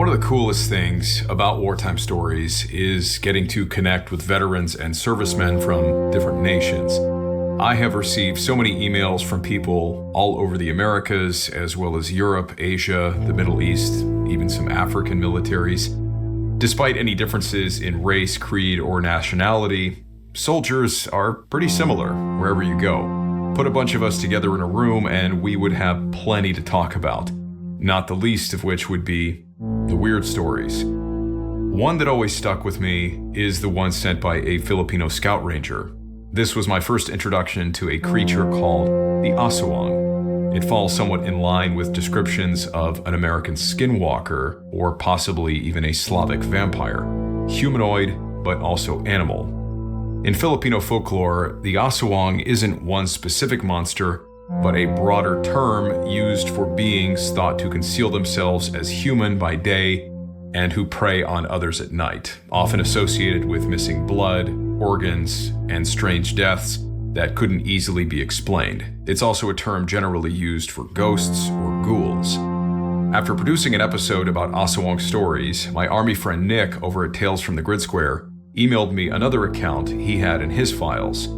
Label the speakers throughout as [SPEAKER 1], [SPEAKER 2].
[SPEAKER 1] One of the coolest things about Wartime Stories is getting to connect with veterans and servicemen from different nations. I have received so many emails from people all over the Americas, as well as Europe, Asia, the Middle East, even some African militaries. Despite any differences in race, creed, or nationality, soldiers are pretty similar wherever you go. Put a bunch of us together in a room and we would have plenty to talk about, not the least of which would be the weird stories. One that always stuck with me is the one sent by a Filipino scout ranger. This was my first introduction to a creature called the aswang. It falls somewhat in line with descriptions of an American skinwalker or possibly even a Slavic vampire. Humanoid, but also animal. In Filipino folklore, the aswang isn't one specific monster, but a broader term used for beings thought to conceal themselves as human by day and who prey on others at night, often associated with missing blood, organs, and strange deaths that couldn't easily be explained. It's also a term generally used for ghosts or ghouls. After producing an episode about aswang stories, my army friend Nick over at Tales from the Grid Square emailed me another account he had in his files.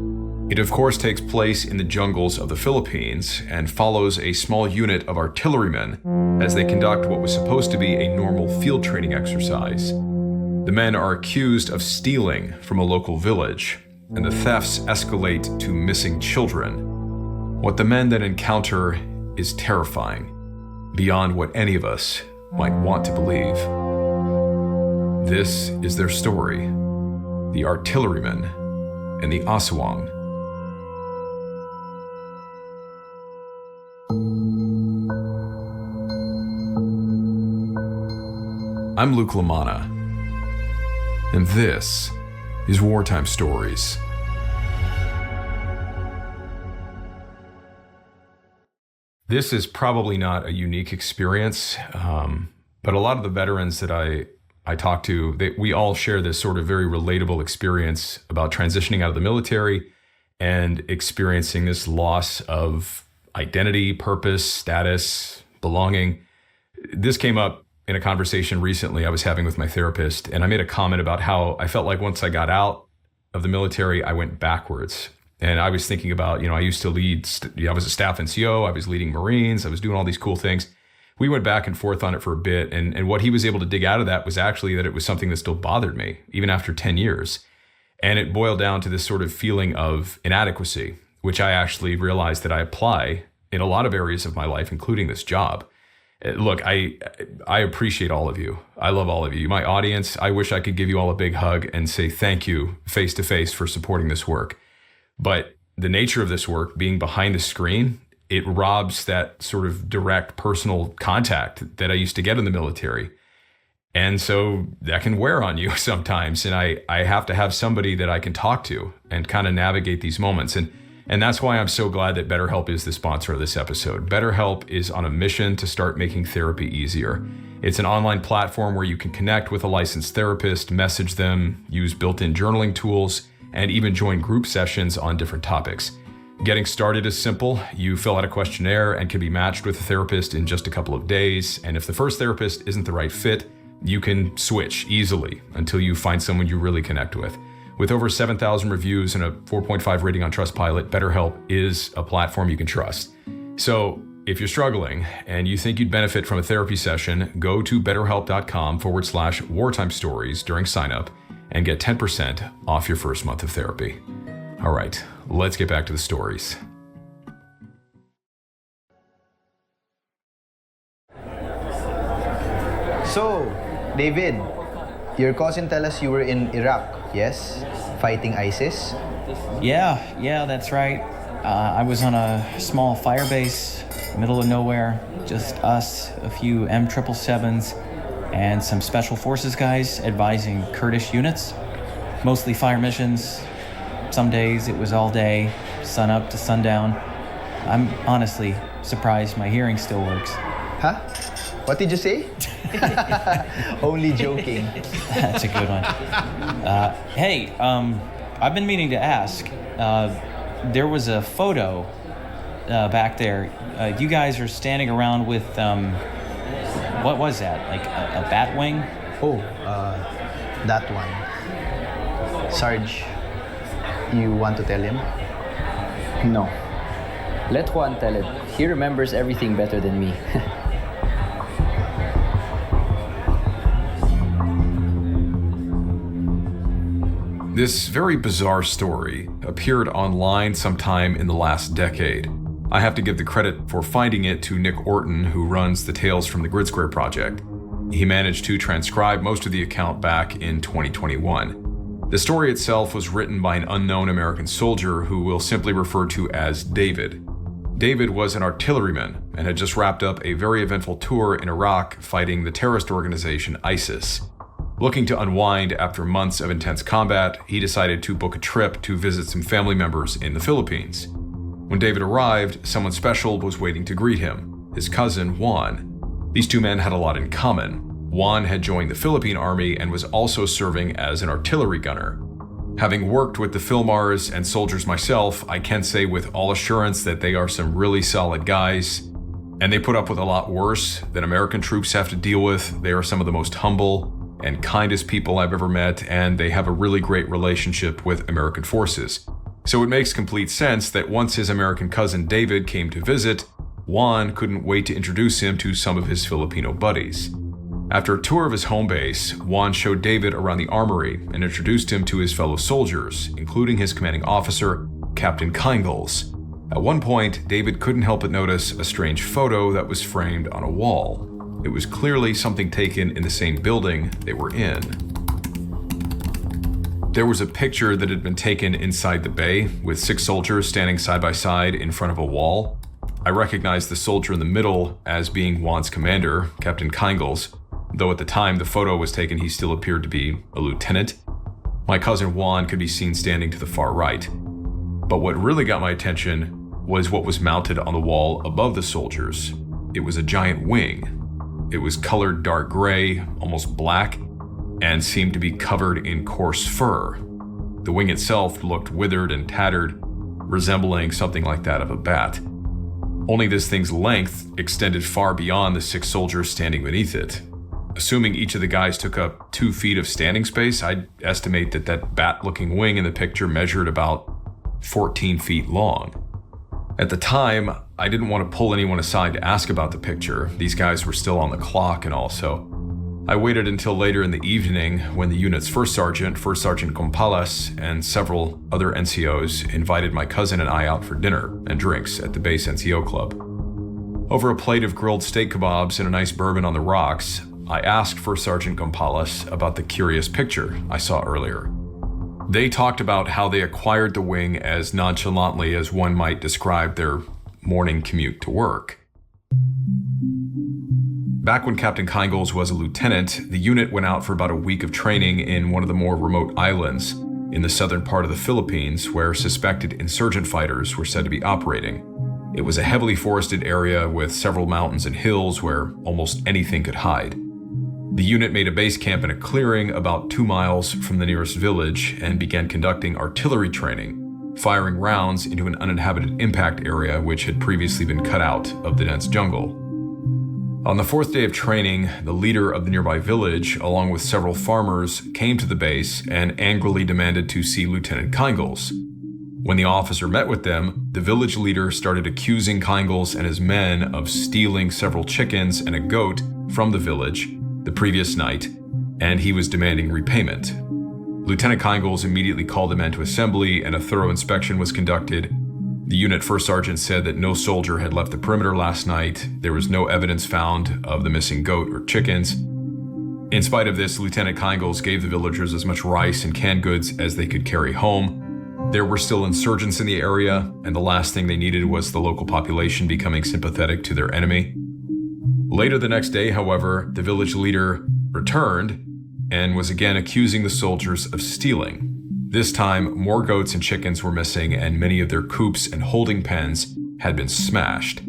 [SPEAKER 1] It of course takes place in the jungles of the Philippines and follows a small unit of artillerymen as they conduct what was supposed to be a normal field training exercise. The men are accused of stealing from a local village, and the thefts escalate to missing children. What the men then encounter is terrifying, beyond what any of us might want to believe. This is their story, the artillerymen and the aswang. I'm Luke Lamanna, and this is Wartime Stories. This is probably not a unique experience, but a lot of the veterans that I talk to, we all share this sort of very relatable experience about transitioning out of the military and experiencing this loss of identity, purpose, status, belonging. This came up in a conversation recently I was having with my therapist, and I made a comment about how I felt like once I got out of the military, I went backwards. And I was thinking about, I used to lead, I was a staff NCO, I was leading Marines, I was doing all these cool things. We went back and forth on it for a bit, and what he was able to dig out of that was actually that it was something that still bothered me, even after 10 years. And it boiled down to this sort of feeling of inadequacy, which I actually realized that I apply in a lot of areas of my life, including this job. Look, I appreciate all of you. I love all of you. My audience, I wish I could give you all a big hug and say thank you face to face for supporting this work. But the nature of this work, being behind the screen, it robs that sort of direct personal contact that I used to get in the military. And so that can wear on you sometimes. And I have to have somebody that I can talk to and kind of navigate these moments. And that's why I'm so glad that BetterHelp is the sponsor of this episode. BetterHelp is on a mission to start making therapy easier. It's an online platform where you can connect with a licensed therapist, message them, use built-in journaling tools, and even join group sessions on different topics. Getting started is simple. You fill out a questionnaire and can be matched with a therapist in just a couple of days. And if the first therapist isn't the right fit, you can switch easily until you find someone you really connect with. With over 7,000 reviews and a 4.5 rating on Trustpilot, BetterHelp is a platform you can trust. So if you're struggling and you think you'd benefit from a therapy session, go to betterhelp.com/wartime stories during sign up and get 10% off your first month of therapy. All right, let's get back to the stories.
[SPEAKER 2] So, David, your cousin tell us you were in Iraq, yes? Fighting ISIS?
[SPEAKER 3] Yeah, that's right. I was on a small fire base, middle of nowhere, just us, a few M777s, and some special forces guys advising Kurdish units. Mostly fire missions. Some days it was all day, sun up to sundown. I'm honestly surprised my hearing still works.
[SPEAKER 2] Huh? What did you say? Only joking.
[SPEAKER 3] That's a good one. Hey, I've been meaning to ask. There was a photo back there. You guys are standing around with What was that? Like a bat wing?
[SPEAKER 2] Oh, that one. Sarge, you want to tell him?
[SPEAKER 4] No. Let Juan tell it. He remembers everything better than me.
[SPEAKER 1] This very bizarre story appeared online sometime in the last decade. I have to give the credit for finding it to Nick Orton, who runs the Tales from the Grid Square project. He managed to transcribe most of the account back in 2021. The story itself was written by an unknown American soldier who we'll simply refer to as David. David was an artilleryman and had just wrapped up a very eventful tour in Iraq fighting the terrorist organization ISIS. Looking to unwind after months of intense combat, he decided to book a trip to visit some family members in the Philippines. When David arrived, someone special was waiting to greet him, his cousin Juan. These two men had a lot in common. Juan had joined the Philippine Army and was also serving as an artillery gunner. Having worked with the Philmars and soldiers myself, I can say with all assurance that they are some really solid guys, and they put up with a lot worse than American troops have to deal with. They are some of the most humble and kindest people I've ever met, and they have a really great relationship with American forces. So it makes complete sense that once his American cousin David came to visit, Juan couldn't wait to introduce him to some of his Filipino buddies. After a tour of his home base, Juan showed David around the armory and introduced him to his fellow soldiers, including his commanding officer, Captain Kingles. At one point, David couldn't help but notice a strange photo that was framed on a wall. It was clearly something taken in the same building they were in. There was a picture that had been taken inside the bay with 6 soldiers standing side by side in front of a wall. I recognized the soldier in the middle as being Juan's commander, Captain Kingles, though at the time the photo was taken he still appeared to be a lieutenant. My cousin Juan could be seen standing to the far right. But what really got my attention was what was mounted on the wall above the soldiers. It was a giant wing. It was colored dark gray, almost black, and seemed to be covered in coarse fur. The wing itself looked withered and tattered, resembling something like that of a bat. Only this thing's length extended far beyond the 6 soldiers standing beneath it. Assuming each of the guys took up 2 feet of standing space, I'd estimate that that bat-looking wing in the picture measured about 14 feet long. At the time, I didn't want to pull anyone aside to ask about the picture. These guys were still on the clock and all, so I waited until later in the evening when the unit's First Sergeant Gompalas, and several other NCOs invited my cousin and I out for dinner and drinks at the base NCO club. Over a plate of grilled steak kebabs and a nice bourbon on the rocks, I asked First Sergeant Gompalas about the curious picture I saw earlier. They talked about how they acquired the wing as nonchalantly as one might describe their morning commute to work. Back when Captain Kingles was a lieutenant, the unit went out for about a week of training in one of the more remote islands in the southern part of the Philippines where suspected insurgent fighters were said to be operating. It was a heavily forested area with several mountains and hills where almost anything could hide. The unit made a base camp in a clearing about 2 miles from the nearest village and began conducting artillery training, firing rounds into an uninhabited impact area which had previously been cut out of the dense jungle. On the 4th day of training, the leader of the nearby village, along with several farmers, came to the base and angrily demanded to see Lieutenant Kingles. When the officer met with them, the village leader started accusing Kingles and his men of stealing several chickens and a goat from the village the previous night, and he was demanding repayment. Lieutenant Kingles immediately called the men to assembly, and a thorough inspection was conducted. The unit first sergeant said that no soldier had left the perimeter last night. There was no evidence found of the missing goat or chickens. In spite of this, Lieutenant Kingles gave the villagers as much rice and canned goods as they could carry home. There were still insurgents in the area, and the last thing they needed was the local population becoming sympathetic to their enemy. Later the next day, however, the village leader returned and was again accusing the soldiers of stealing. This time, more goats and chickens were missing, and many of their coops and holding pens had been smashed.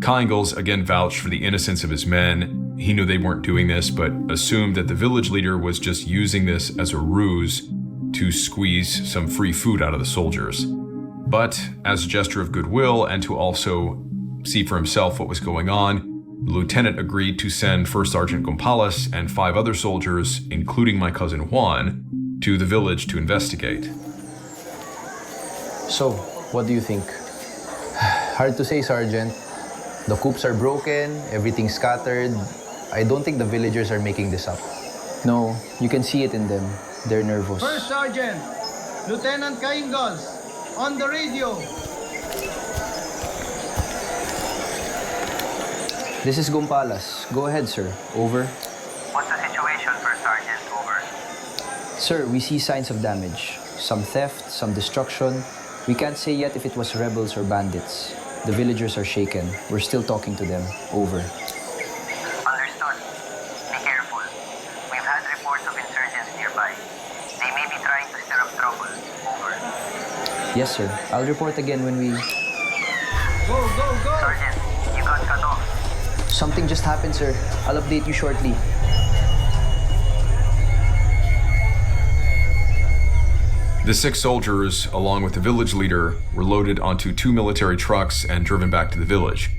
[SPEAKER 1] Kingles again vouched for the innocence of his men. He knew they weren't doing this, but assumed that the village leader was just using this as a ruse to squeeze some free food out of the soldiers. But as a gesture of goodwill and to also see for himself what was going on, The lieutenant agreed to send First Sergeant Gonzalez and 5 other soldiers, including my cousin Juan, to the village to investigate.
[SPEAKER 2] So, what do you think? Hard to say, Sergeant. The coops are broken, everything's scattered. I don't think the villagers are making this up.
[SPEAKER 4] No, you can see it in them. They're nervous.
[SPEAKER 5] First Sergeant, Lieutenant Caingos, on the radio.
[SPEAKER 4] This is Gompalas. Go ahead, sir. Over.
[SPEAKER 6] What's the situation, First Sergeant? Over.
[SPEAKER 4] Sir, we see signs of damage. Some theft, some destruction. We can't say yet if it was rebels or bandits. The villagers are shaken. We're still talking to them. Over.
[SPEAKER 6] Understood. Be careful. We've had reports of insurgents nearby. They may be trying to stir up trouble. Over.
[SPEAKER 4] Yes, sir. I'll report again when we...
[SPEAKER 5] Go, go, go!
[SPEAKER 6] Sergeant, you got cut off.
[SPEAKER 4] Something just happened, sir. I'll update you shortly.
[SPEAKER 1] The 6 soldiers, along with the village leader, were loaded onto 2 military trucks and driven back to the village.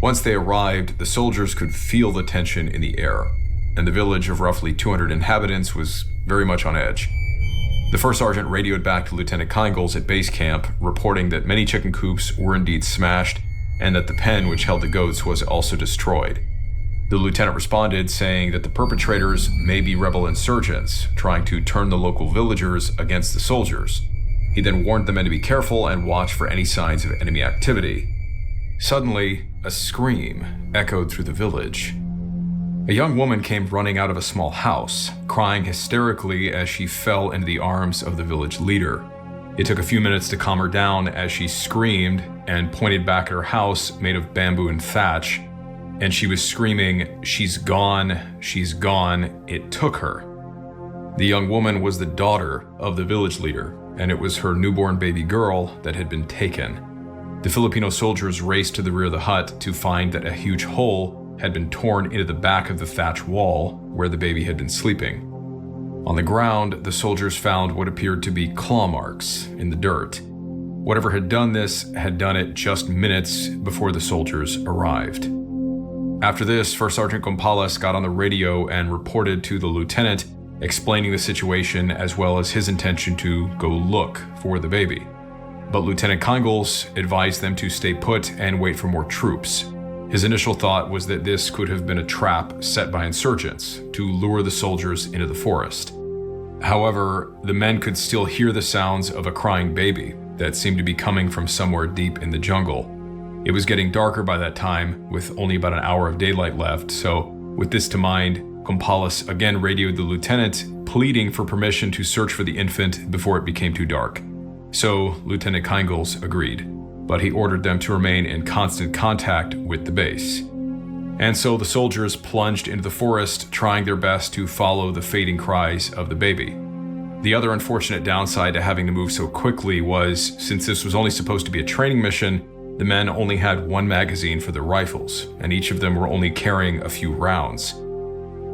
[SPEAKER 1] Once they arrived, the soldiers could feel the tension in the air, and the village of roughly 200 inhabitants was very much on edge. The first sergeant radioed back to Lieutenant Caingos at base camp, reporting that many chicken coops were indeed smashed and that the pen which held the goats was also destroyed. The lieutenant responded, saying that the perpetrators may be rebel insurgents trying to turn the local villagers against the soldiers. He then warned the men to be careful and watch for any signs of enemy activity. Suddenly, a scream echoed through the village. A young woman came running out of a small house, crying hysterically as she fell into the arms of the village leader. It took a few minutes to calm her down as she screamed and pointed back at her house made of bamboo and thatch, and she was screaming, "She's gone, she's gone, it took her." The young woman was the daughter of the village leader, and it was her newborn baby girl that had been taken. The Filipino soldiers raced to the rear of the hut to find that a huge hole had been torn into the back of the thatch wall where the baby had been sleeping. On the ground, the soldiers found what appeared to be claw marks in the dirt. Whatever had done this had done it just minutes before the soldiers arrived. After this, First Sergeant Gonzalez got on the radio and reported to the lieutenant, explaining the situation as well as his intention to go look for the baby. But Lieutenant Caingos advised them to stay put and wait for more troops. His initial thought was that this could have been a trap set by insurgents to lure the soldiers into the forest. However, the men could still hear the sounds of a crying baby that seemed to be coming from somewhere deep in the jungle. It was getting darker by that time, with only about an hour of daylight left, so with this to mind, Gonzalez again radioed the lieutenant, pleading for permission to search for the infant before it became too dark. So Lieutenant Caingos agreed, but he ordered them to remain in constant contact with the base. And so the soldiers plunged into the forest, trying their best to follow the fading cries of the baby. The other unfortunate downside to having to move so quickly was, since this was only supposed to be a training mission, the men only had 1 magazine for their rifles, and each of them were only carrying a few rounds.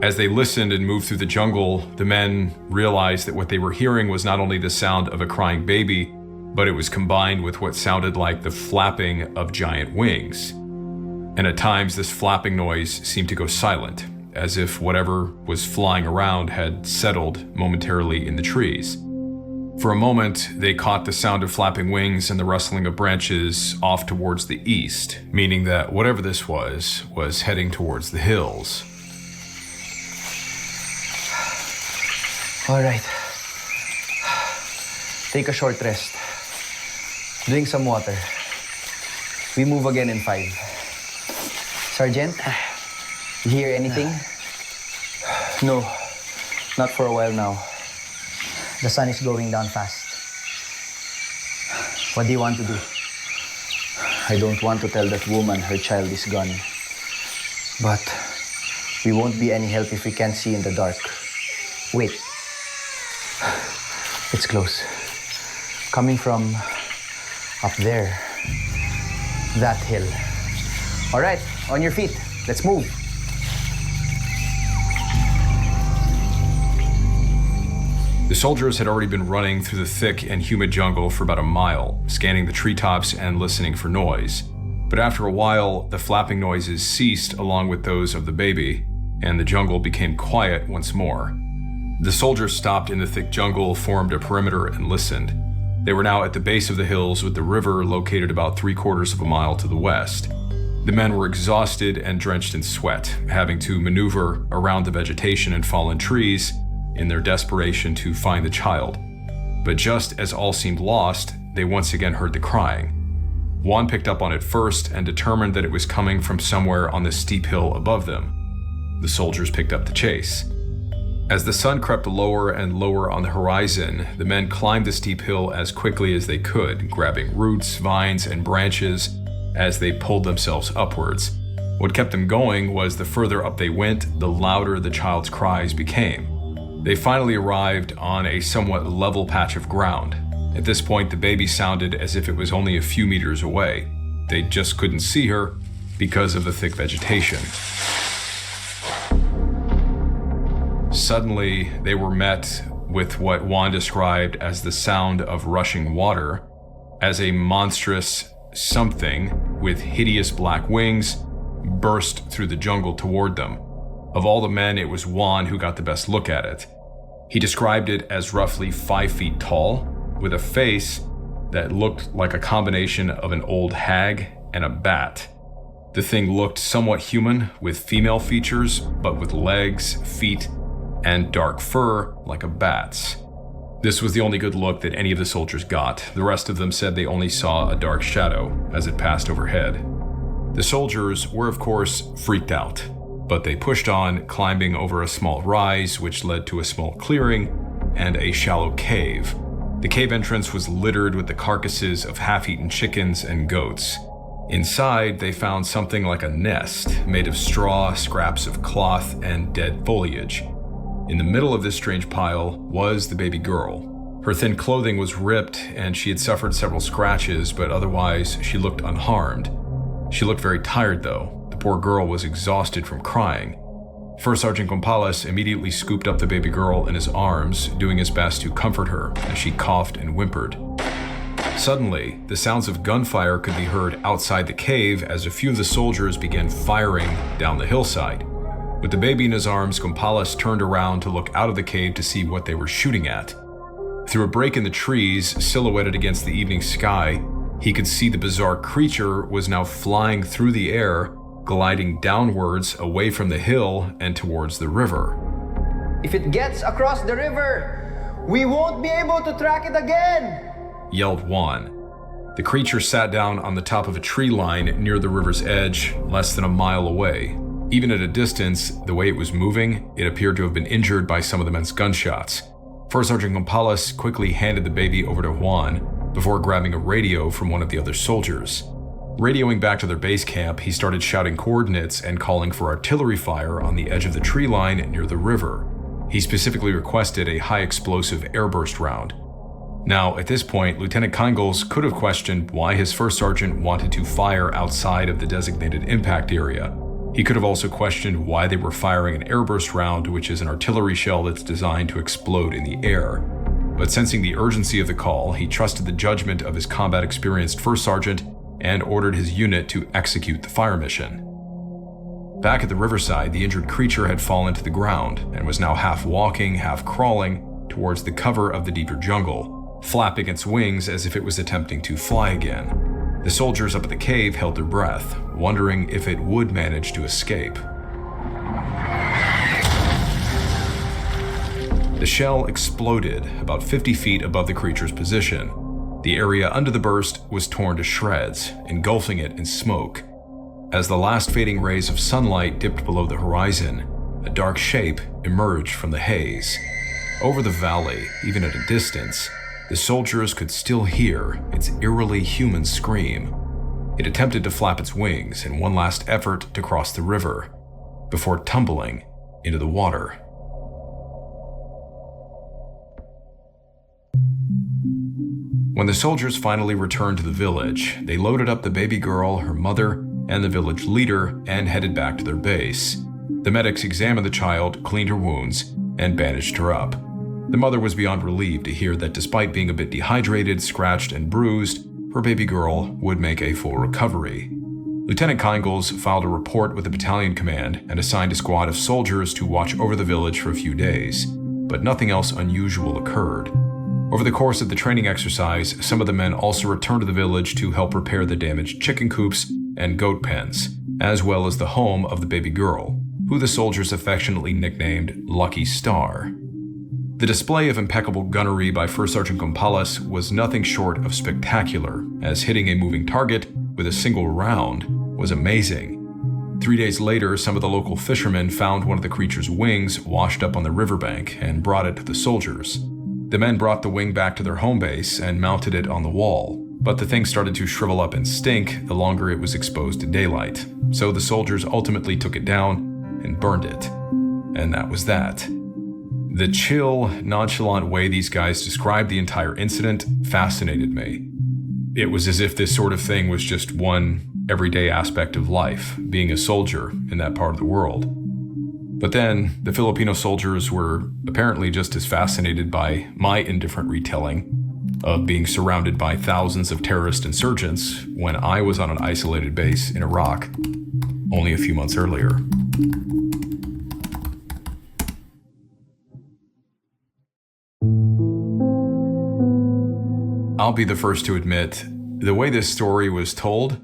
[SPEAKER 1] As they listened and moved through the jungle, the men realized that what they were hearing was not only the sound of a crying baby, but it was combined with what sounded like the flapping of giant wings. And at times, this flapping noise seemed to go silent, as if whatever was flying around had settled momentarily in the trees. For a moment, they caught the sound of flapping wings and the rustling of branches off towards the east, meaning that whatever this was heading towards the hills.
[SPEAKER 2] All right. Take a short rest. Drink some water. We move again in 5. Sergeant, you hear anything?
[SPEAKER 4] No, not for a while now.
[SPEAKER 2] The sun is going down fast. What do you want to do?
[SPEAKER 4] I don't want to tell that woman her child is gone.
[SPEAKER 2] But we won't be any help if we can't see in the dark. Wait. It's close. Coming from up there. That hill. All right, on your feet. Let's move.
[SPEAKER 1] The soldiers had already been running through the thick and humid jungle for about a mile, scanning the treetops and listening for noise. But But after a while, the flapping noises ceased along with those of the baby, and the jungle became quiet once more. The soldiers stopped in the thick jungle, formed a perimeter, and listened. They were now at the base of the hills with the river located about 3/4 of a mile to the west. The men were exhausted and drenched in sweat, having to maneuver around the vegetation and fallen trees in their desperation to find the child. But just as all seemed lost, they once again heard the crying. Juan picked up on it first and determined that it was coming from somewhere on the steep hill above them. The soldiers picked up the chase. As the sun crept lower and lower on the horizon, the men climbed the steep hill as quickly as they could, grabbing roots, vines, and branches as they pulled themselves upwards. What kept them going was the further up they went, the louder the child's cries became. They finally arrived on a somewhat level patch of ground. At this point, the baby sounded as if it was only a few meters away. They just couldn't see her because of the thick vegetation. Suddenly, they were met with what Juan described as the sound of rushing water, as a monstrous something with hideous black wings burst through the jungle toward them. Of all the men, it was Juan who got the best look at it. He described it as roughly 5 feet tall, with a face that looked like a combination of an old hag and a bat. The thing looked somewhat human, with female features, but with legs, feet, and dark fur like a bat's. This was the only good look that any of the soldiers got. The rest of them said they only saw a dark shadow as it passed overhead. The soldiers were, of course, freaked out, but they pushed on, climbing over a small rise which led to a small clearing and a shallow cave. The cave entrance was littered with the carcasses of half-eaten chickens and goats. Inside, they found something like a nest made of straw, scraps of cloth, and dead foliage. In the middle of this strange pile was the baby girl. Her thin clothing was ripped and she had suffered several scratches, but otherwise she looked unharmed. She looked very tired though. The poor girl was exhausted from crying. First Sergeant Gonzalez immediately scooped up the baby girl in his arms, doing his best to comfort her as she coughed and whimpered. Suddenly, the sounds of gunfire could be heard outside the cave as a few of the soldiers began firing down the hillside. With the baby in his arms, Gonzalez turned around to look out of the cave to see what they were shooting at. Through a break in the trees, silhouetted against the evening sky, he could see the bizarre creature was now flying through the air, gliding downwards away from the hill and towards the river.
[SPEAKER 2] If it gets across the river, we won't be able to track it again,
[SPEAKER 1] yelled Juan. The creature sat down on the top of a tree line near the river's edge, less than a mile away. Even at a distance, the way it was moving, it appeared to have been injured by some of the men's gunshots. First Sergeant Gonzalez quickly handed the baby over to Juan before grabbing a radio from one of the other soldiers. Radioing back to their base camp, he started shouting coordinates and calling for artillery fire on the edge of the tree line near the river. He specifically requested a high-explosive airburst round. Now, at this point, Lieutenant Kingles could have questioned why his first sergeant wanted to fire outside of the designated impact area. He could have also questioned why they were firing an airburst round, which is an artillery shell that's designed to explode in the air. But sensing the urgency of the call, he trusted the judgment of his combat-experienced first sergeant and ordered his unit to execute the fire mission. Back at the riverside, the injured creature had fallen to the ground and was now half walking, half crawling towards the cover of the deeper jungle, flapping its wings as if it was attempting to fly again. The soldiers up at the cave held their breath, wondering if it would manage to escape. The shell exploded about 50 feet above the creature's position. The area under the burst was torn to shreds, engulfing it in smoke. As the last fading rays of sunlight dipped below the horizon, a dark shape emerged from the haze. Over the valley, even at a distance, the soldiers could still hear its eerily human scream. It attempted to flap its wings in one last effort to cross the river, before tumbling into the water. When the soldiers finally returned to the village, they loaded up the baby girl, her mother, and the village leader and headed back to their base. The medics examined the child, cleaned her wounds, and bandaged her up. The mother was beyond relieved to hear that despite being a bit dehydrated, scratched, and bruised, her baby girl would make a full recovery. Lieutenant Kyngles filed a report with the battalion command and assigned a squad of soldiers to watch over the village for a few days, but nothing else unusual occurred. Over the course of the training exercise, some of the men also returned to the village to help repair the damaged chicken coops and goat pens, as well as the home of the baby girl, who the soldiers affectionately nicknamed Lucky Star. The display of impeccable gunnery by First Sergeant Gonzalez was nothing short of spectacular, as hitting a moving target with a single round was amazing. 3 days later, some of the local fishermen found one of the creature's wings washed up on the riverbank and brought it to the soldiers. The men brought the wing back to their home base and mounted it on the wall, but the thing started to shrivel up and stink the longer it was exposed to daylight, so the soldiers ultimately took it down and burned it. And that was that. The chill, nonchalant way these guys described the entire incident fascinated me. It was as if this sort of thing was just one everyday aspect of life, being a soldier in that part of the world. But then, the Filipino soldiers were apparently just as fascinated by my indifferent retelling of being surrounded by thousands of terrorist insurgents when I was on an isolated base in Iraq only a few months earlier. I'll be the first to admit, the way this story was told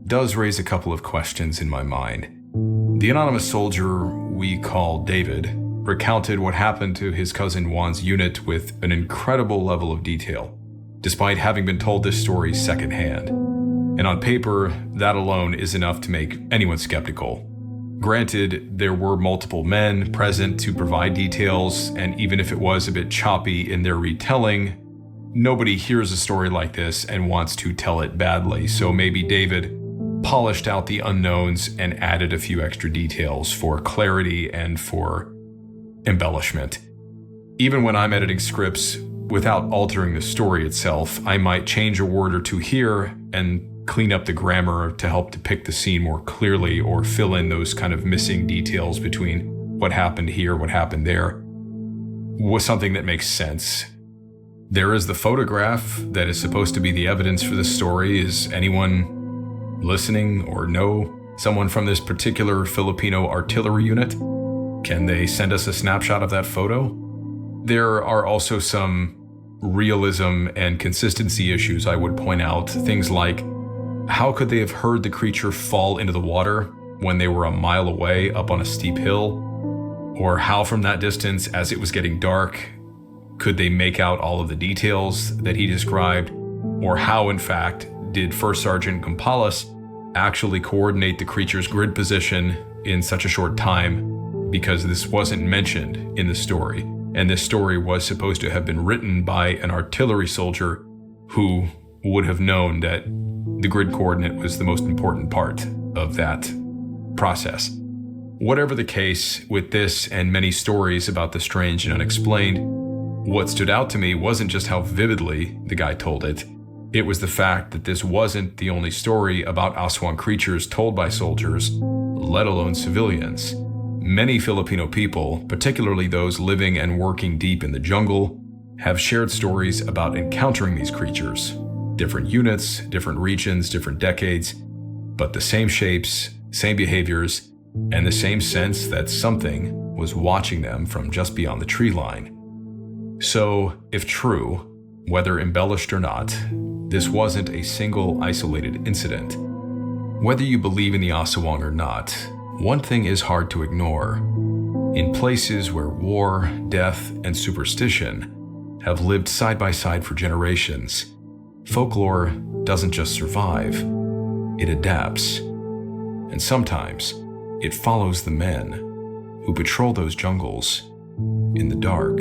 [SPEAKER 1] does raise a couple of questions in my mind. The anonymous soldier we call David recounted what happened to his cousin Juan's unit with an incredible level of detail, despite having been told this story secondhand. And on paper, that alone is enough to make anyone skeptical. Granted, there were multiple men present to provide details, and even if it was a bit choppy in their retelling, nobody hears a story like this and wants to tell it badly, so maybe David polished out the unknowns and added a few extra details for clarity and for embellishment. Even when I'm editing scripts, without altering the story itself, I might change a word or two here and clean up the grammar to help depict the scene more clearly or fill in those kind of missing details between what happened here, what happened there, with something that makes sense. There is the photograph that is supposed to be the evidence for this story. Is anyone listening or know someone from this particular Filipino artillery unit? Can they send us a snapshot of that photo? There are also some realism and consistency issues I would point out. Things like, how could they have heard the creature fall into the water when they were a mile away up on a steep hill? Or how from that distance, as it was getting dark, could they make out all of the details that he described? Or how, in fact, did First Sergeant Gonzalez actually coordinate the creature's grid position in such a short time? Because this wasn't mentioned in the story. And this story was supposed to have been written by an artillery soldier who would have known that the grid coordinate was the most important part of that process. Whatever the case with this and many stories about the strange and unexplained, what stood out to me wasn't just how vividly the guy told it. It was the fact that this wasn't the only story about Aswang creatures told by soldiers, let alone civilians. Many Filipino people, particularly those living and working deep in the jungle, have shared stories about encountering these creatures. Different units, different regions, different decades, but the same shapes, same behaviors, and the same sense that something was watching them from just beyond the tree line. So, if true, whether embellished or not, this wasn't a single isolated incident. Whether you believe in the Aswang or not, one thing is hard to ignore. In places where war, death, and superstition have lived side by side for generations, folklore doesn't just survive, it adapts. And sometimes, it follows the men who patrol those jungles in the dark.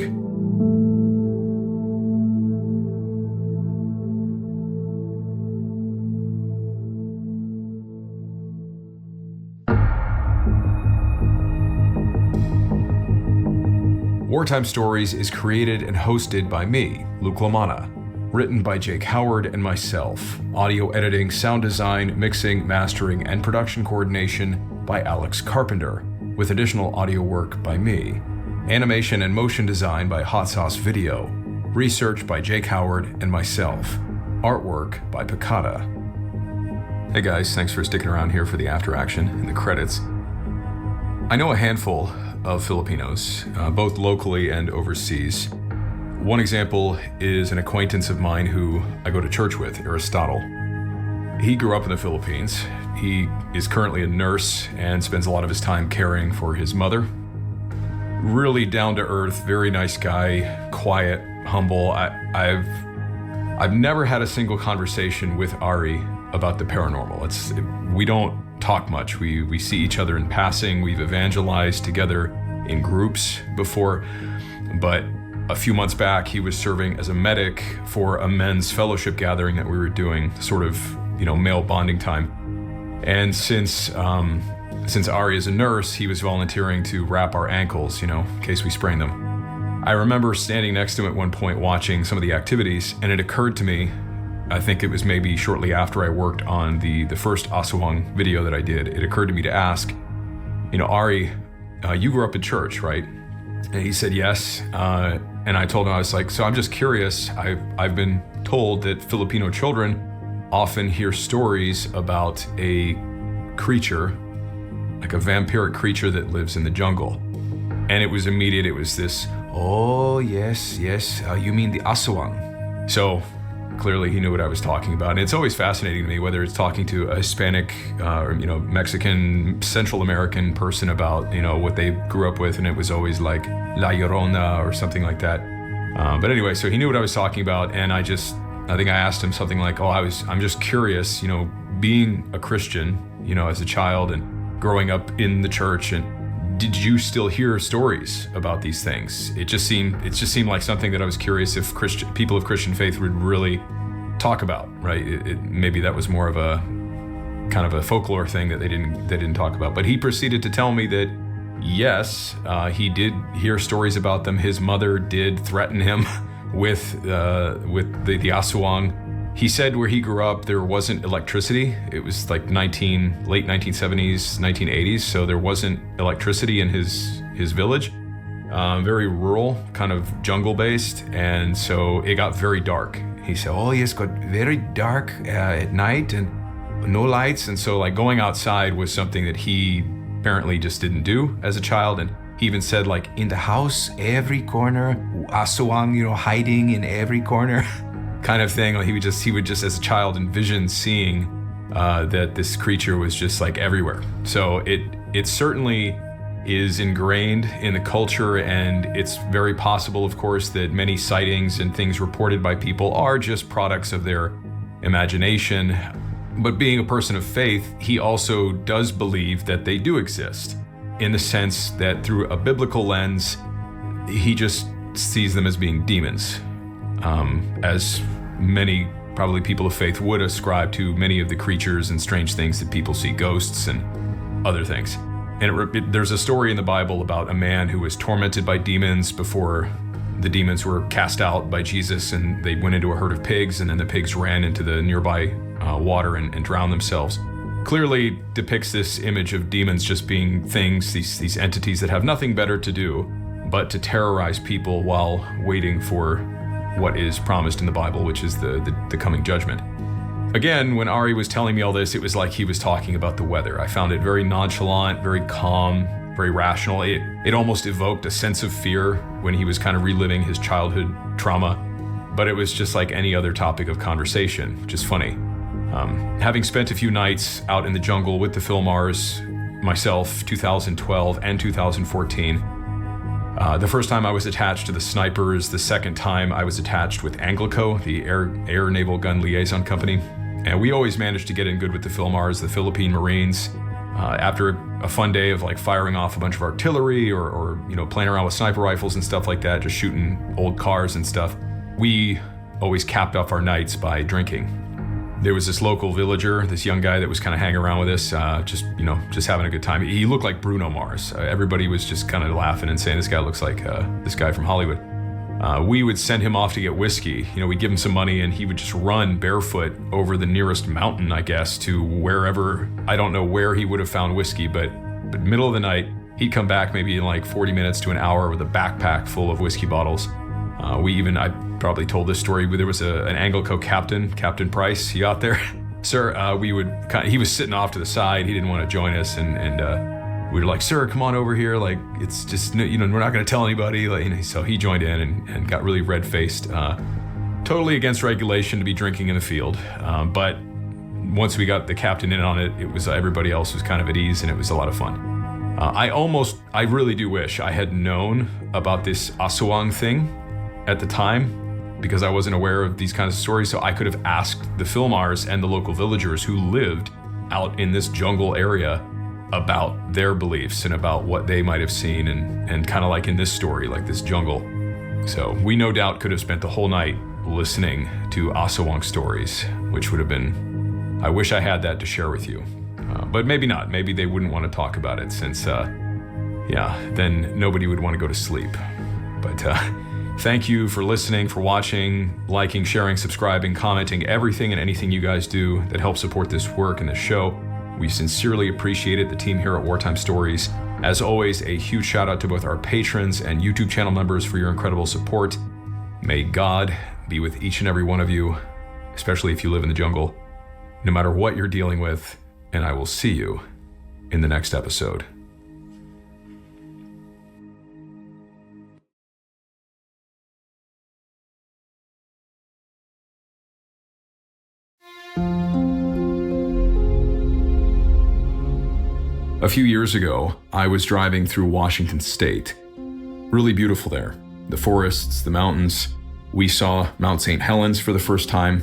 [SPEAKER 1] Wartime Stories is created and hosted by me, Luke Lamana. Written by Jake Howard and myself. Audio editing, sound design, mixing, mastering, and production coordination by Alex Carpenter, with additional audio work by me. Animation and motion design by Hot Sauce Video. Research by Jake Howard and myself. Artwork by Picata. Hey guys, thanks for sticking around here for the after action and the credits. I know a handful of Filipinos, both locally and overseas. One example is an acquaintance of mine who I go to church with, Aristotle. He grew up in the Philippines. He is currently a nurse and spends a lot of his time caring for his mother. Really down to earth, very nice guy, quiet, humble. I've never had a single conversation with Ari about the paranormal. We don't talk much. We see each other in passing. We've evangelized together in groups before, but a few months back, he was serving as a medic for a men's fellowship gathering that we were doing, sort of, male bonding time. And since Ari is a nurse, he was volunteering to wrap our ankles, in case we sprain them. I remember standing next to him at one point watching some of the activities, and it occurred to me, I think it was maybe shortly after I worked on the first Aswang video that I did, it occurred to me to ask, Ari, you grew up in church, right? And he said yes. And I told him, I was like, so I'm just curious. I've been told that Filipino children often hear stories about a creature, like a vampiric creature that lives in the jungle. And it was immediate. It was this, oh, yes, you mean the Aswang. So clearly he knew what I was talking about. And it's always fascinating to me, whether it's talking to a Hispanic or, Mexican, Central American person about, what they grew up with. And it was always like La Llorona or something like that. But anyway, so he knew what I was talking about. And I think I asked him something like, I'm just curious, being a Christian, as a child and growing up in the church, and did you still hear stories about these things? It just seemed like something that I was curious if people of Christian faith would really talk about, right? Maybe that was more of a kind of a folklore thing that they didn't talk about. But he proceeded to tell me that yes, he did hear stories about them. His mother did threaten him with the Aswang. He said where he grew up, there wasn't electricity. It was like late 1970s, 1980s, so there wasn't electricity in his village. Very rural, kind of jungle-based, and so it got very dark. He said, yes, it got very dark at night and no lights, and so like going outside was something that he apparently just didn't do as a child. And he even said, like, in the house, every corner, Aswang, hiding in every corner. Kind of thing. Like he would just as a child envision seeing that this creature was just like everywhere. So it certainly is ingrained in the culture, and it's very possible, of course, that many sightings and things reported by people are just products of their imagination. But being a person of faith, he also does believe that they do exist, in the sense that through a biblical lens, he just sees them as being demons. As many probably people of faith would ascribe to many of the creatures and strange things that people see, ghosts and other things. And there's a story in the Bible about a man who was tormented by demons before the demons were cast out by Jesus, and they went into a herd of pigs, and then the pigs ran into the nearby water and drowned themselves. Clearly depicts this image of demons just being things, these entities that have nothing better to do but to terrorize people while waiting for what is promised in the Bible, which is the coming judgment. Again, when Ari was telling me all this, it was like he was talking about the weather. I found it very nonchalant, very calm, very rational. It almost evoked a sense of fear when he was kind of reliving his childhood trauma, but it was just like any other topic of conversation, which is funny. Having spent a few nights out in the jungle with the Filmars, myself, 2012 and 2014, the first time I was attached to the snipers, the second time I was attached with Anglico, the Air Naval Gun Liaison Company. And we always managed to get in good with the Filmars, the Philippine Marines. After a fun day of like firing off a bunch of artillery or playing around with sniper rifles and stuff like that, just shooting old cars and stuff, we always capped off our nights by drinking. There was this local villager, this young guy that was kind of hanging around with us, just having a good time. He looked like Bruno Mars. Everybody was just kind of laughing and saying, this guy looks like this guy from Hollywood. We would send him off to get whiskey. We'd give him some money and he would just run barefoot over the nearest mountain, I guess, to wherever. I don't know where he would have found whiskey, but middle of the night, he'd come back maybe in like 40 minutes to an hour with a backpack full of whiskey bottles. I probably told this story, but there was an Anglico captain, Captain Price. He got there Sir, he was sitting off to the side. He didn't want to join us, and we were like, sir, come on over here. Like, it's just, we're not going to tell anybody. Like, so he joined in and got really red-faced. Totally against regulation to be drinking in the field. But once we got the captain in on it, it was everybody else was kind of at ease, and it was a lot of fun. I really do wish I had known about this Aswang thing at the time, because I wasn't aware of these kinds of stories, so I could have asked the Filmars and the local villagers who lived out in this jungle area about their beliefs and about what they might have seen, and kind of like in this story, like this jungle. So we no doubt could have spent the whole night listening to Aswang stories, which would have been, I wish I had that to share with you. But maybe not. Maybe they wouldn't want to talk about it since, then nobody would want to go to sleep. But thank you for listening, for watching, liking, sharing, subscribing, commenting, everything and anything you guys do that helps support this work and this show. We sincerely appreciate it, the team here at Wartime Stories. As always, a huge shout out to both our patrons and YouTube channel members for your incredible support. May God be with each and every one of you, especially if you live in the jungle, no matter what you're dealing with, and I will see you in the next episode. A few years ago, I was driving through Washington State. Really beautiful there. The forests, the mountains. We saw Mount St. Helens for the first time.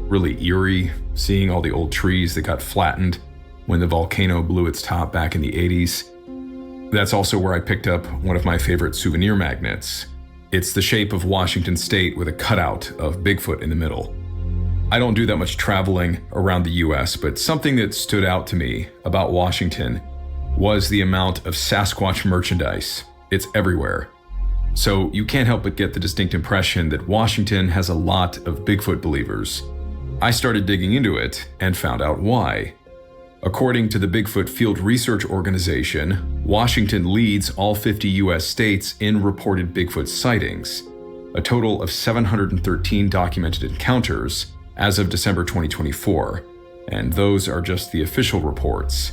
[SPEAKER 1] Really eerie, seeing all the old trees that got flattened when the volcano blew its top back in the 80s. That's also where I picked up one of my favorite souvenir magnets. It's the shape of Washington State with a cutout of Bigfoot in the middle. I don't do that much traveling around the US, but something that stood out to me about Washington was the amount of Sasquatch merchandise. It's everywhere. So you can't help but get the distinct impression that Washington has a lot of Bigfoot believers. I started digging into it and found out why. According to the Bigfoot Field Research Organization, Washington leads all 50 US states in reported Bigfoot sightings, a total of 713 documented encounters as of December 2024, and those are just the official reports.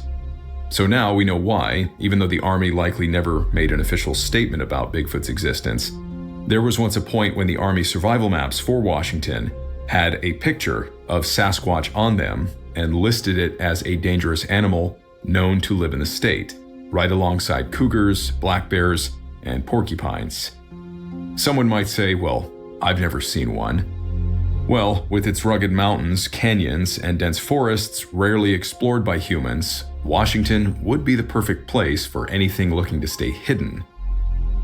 [SPEAKER 1] So now we know why, even though the Army likely never made an official statement about Bigfoot's existence. There was once a point when the Army survival maps for Washington had a picture of Sasquatch on them and listed it as a dangerous animal known to live in the state, right alongside cougars, black bears, and porcupines. Someone might say, well, I've never seen one. Well, with its rugged mountains, canyons, and dense forests rarely explored by humans, Washington would be the perfect place for anything looking to stay hidden.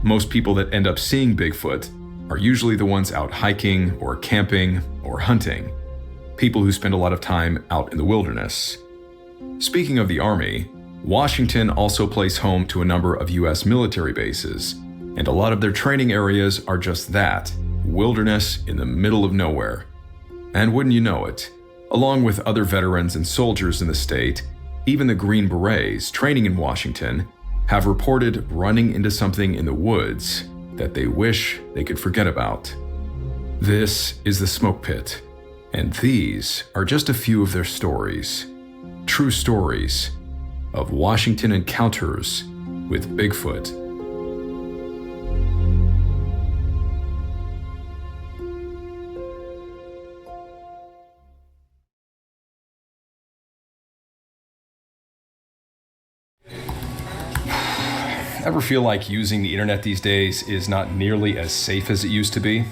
[SPEAKER 1] Most people that end up seeing Bigfoot are usually the ones out hiking or camping or hunting, people who spend a lot of time out in the wilderness. Speaking of the Army, Washington also plays home to a number of US military bases, and a lot of their training areas are just that, wilderness in the middle of nowhere. And wouldn't you know it, along with other veterans and soldiers in the state, even the Green Berets training in Washington have reported running into something in the woods that they wish they could forget about. This is the Smoke Pit, and these are just a few of their stories. True stories of Washington encounters with Bigfoot. Ever feel like using the internet these days is not nearly as safe as it used to be?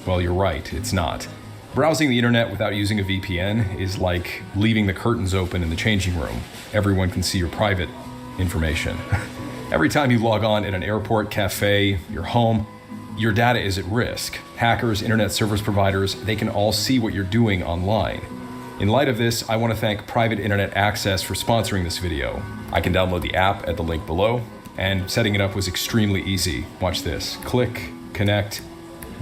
[SPEAKER 1] Well, you're right, it's not. Browsing the internet without using a VPN is like leaving the curtains open in the changing room. Everyone can see your private information. Every time you log on at an airport, cafe, your home, your data is at risk. Hackers, internet service providers, they can all see what you're doing online. In light of this, I want to thank Private Internet Access for sponsoring this video. I can download the app at the link below, and setting it up was extremely easy. Watch this. Click, connect,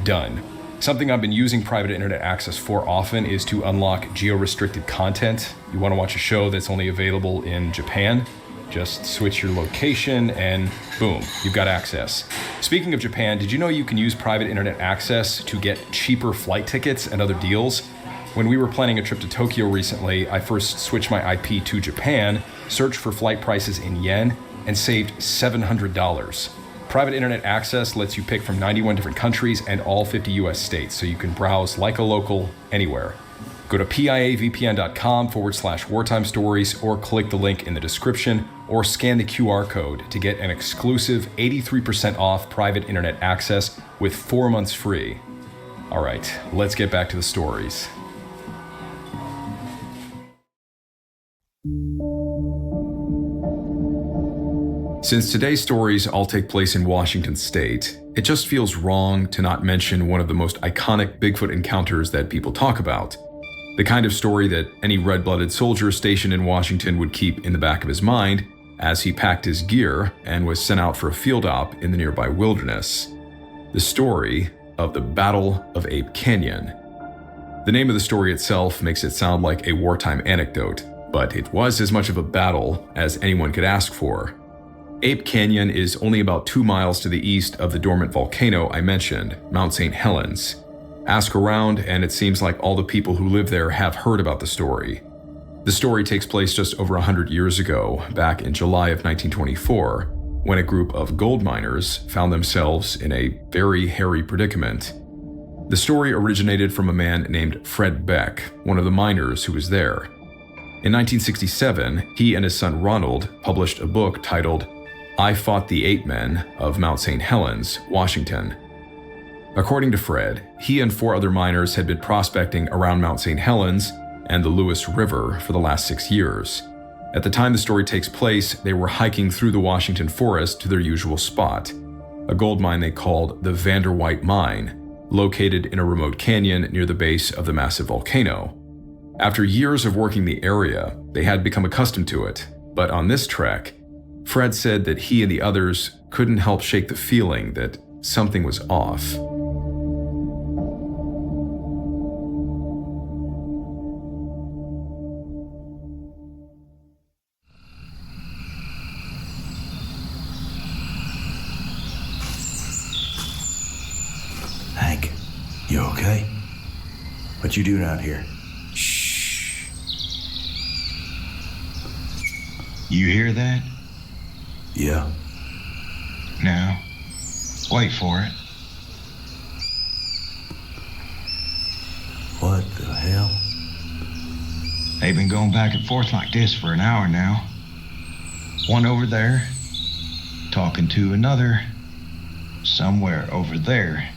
[SPEAKER 1] done. Something I've been using Private Internet Access for often is to unlock geo-restricted content. You want to watch a show that's only available in Japan? Just switch your location and boom, you've got access. Speaking of Japan, did you know you can use Private Internet Access to get cheaper flight tickets and other deals? When we were planning a trip to Tokyo recently, I first switched my IP to Japan, searched for flight prices in yen, and saved $700. Private internet access lets you pick from 91 different countries and all 50 US states, so you can browse like a local anywhere. Go to piavpn.com/wartime stories or click the link in the description or scan the QR code to get an exclusive 83% off private internet access with 4 months free. All right, let's get back to the stories. Since today's stories all take place in Washington state, it just feels wrong to not mention one of the most iconic Bigfoot encounters that people talk about. The kind of story that any red-blooded soldier stationed in Washington would keep in the back of his mind as he packed his gear and was sent out for a field op in the nearby wilderness. The story of the Battle of Ape Canyon. The name of the story itself makes it sound like a wartime anecdote, but it was as much of a battle as anyone could ask for. Ape Canyon is only about 2 miles to the east of the dormant volcano I mentioned, Mount St. Helens. Ask around, and it seems like all the people who live there have heard about the story. The story takes place just over 100 years ago, back in July of 1924, when a group of gold miners found themselves in a very hairy predicament. The story originated from a man named Fred Beck, one of the miners who was there. In 1967, he and his son Ronald published a book titled I Fought the Ape Men of Mount St. Helens, Washington. According to Fred, he and 4 other miners had been prospecting around Mount St. Helens and the Lewis River for the last 6 years. At the time the story takes place, they were hiking through the Washington forest to their usual spot, a gold mine they called the White Mine, located in a remote canyon near the base of the massive volcano. After years of working the area, they had become accustomed to it, but on this trek, Fred said that he and the others couldn't help shake the feeling that something was off.
[SPEAKER 7] Hank, you okay? What you doing out here?
[SPEAKER 8] Shh. You hear that?
[SPEAKER 7] Yeah.
[SPEAKER 8] Now, wait for it.
[SPEAKER 7] What the hell?
[SPEAKER 8] They've been going back and forth like this for an hour now. One over there, talking to another, somewhere over there.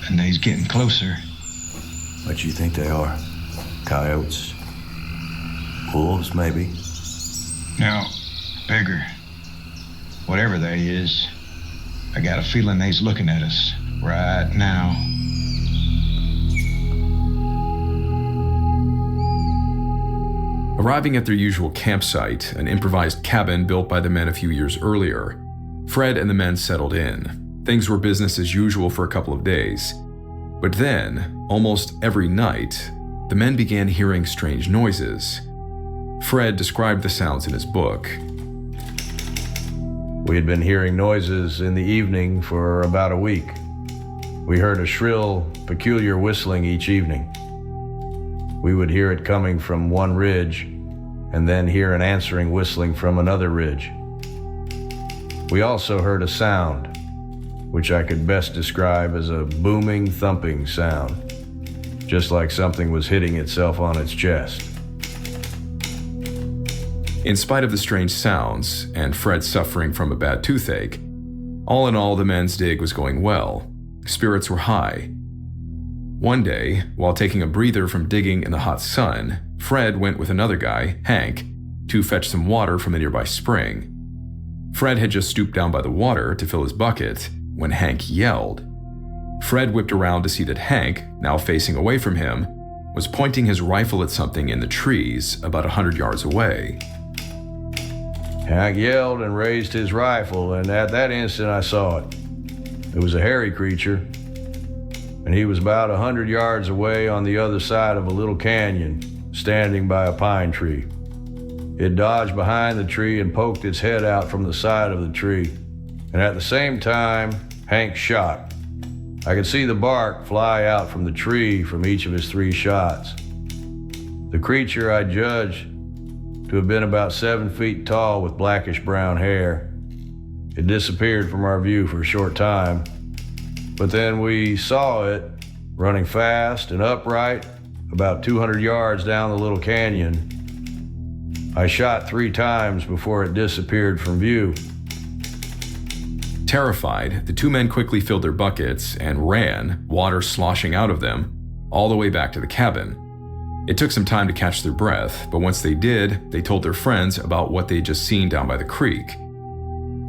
[SPEAKER 8] And they's getting closer.
[SPEAKER 7] What you think they are? Coyotes? Wolves, maybe?
[SPEAKER 8] No, bigger. Whatever they is, I got a feeling they's looking at us right now.
[SPEAKER 1] Arriving at their usual campsite, an improvised cabin built by the men a few years earlier, Fred and the men settled in. Things were business as usual for a couple of days. But then, almost every night, the men began hearing strange noises. Fred described the sounds in his book.
[SPEAKER 9] We had been hearing noises in the evening for about a week. We heard a shrill, peculiar whistling each evening. We would hear it coming from one ridge, and then hear an answering whistling from another ridge. We also heard a sound, which I could best describe as a booming, thumping sound, just like something was hitting itself on its chest.
[SPEAKER 1] In spite of the strange sounds, and Fred suffering from a bad toothache, all in all, the men's dig was going well. Spirits were high. One day, while taking a breather from digging in the hot sun, Fred went with another guy, Hank, to fetch some water from the nearby spring. Fred had just stooped down by the water to fill his bucket when Hank yelled. Fred whipped around to see that Hank, now facing away from him, was pointing his rifle at something in the trees about 100 yards away.
[SPEAKER 9] Hank yelled and raised his rifle, and at that instant I saw it. It was a hairy creature, and he was about 100 yards away on the other side of a little canyon, standing by a pine tree. It dodged behind the tree and poked its head out from the side of the tree, and at the same time, Hank shot. I could see the bark fly out from the tree from each of his 3 shots. The creature I judged to have been about 7 feet tall with blackish brown hair. It disappeared from our view for a short time, but then we saw it running fast and upright about 200 yards down the little canyon. I shot 3 times before it disappeared from view.
[SPEAKER 1] Terrified, the 2 men quickly filled their buckets and ran, water sloshing out of them, all the way back to the cabin. It took some time to catch their breath, but once they did, they told their friends about what they'd just seen down by the creek.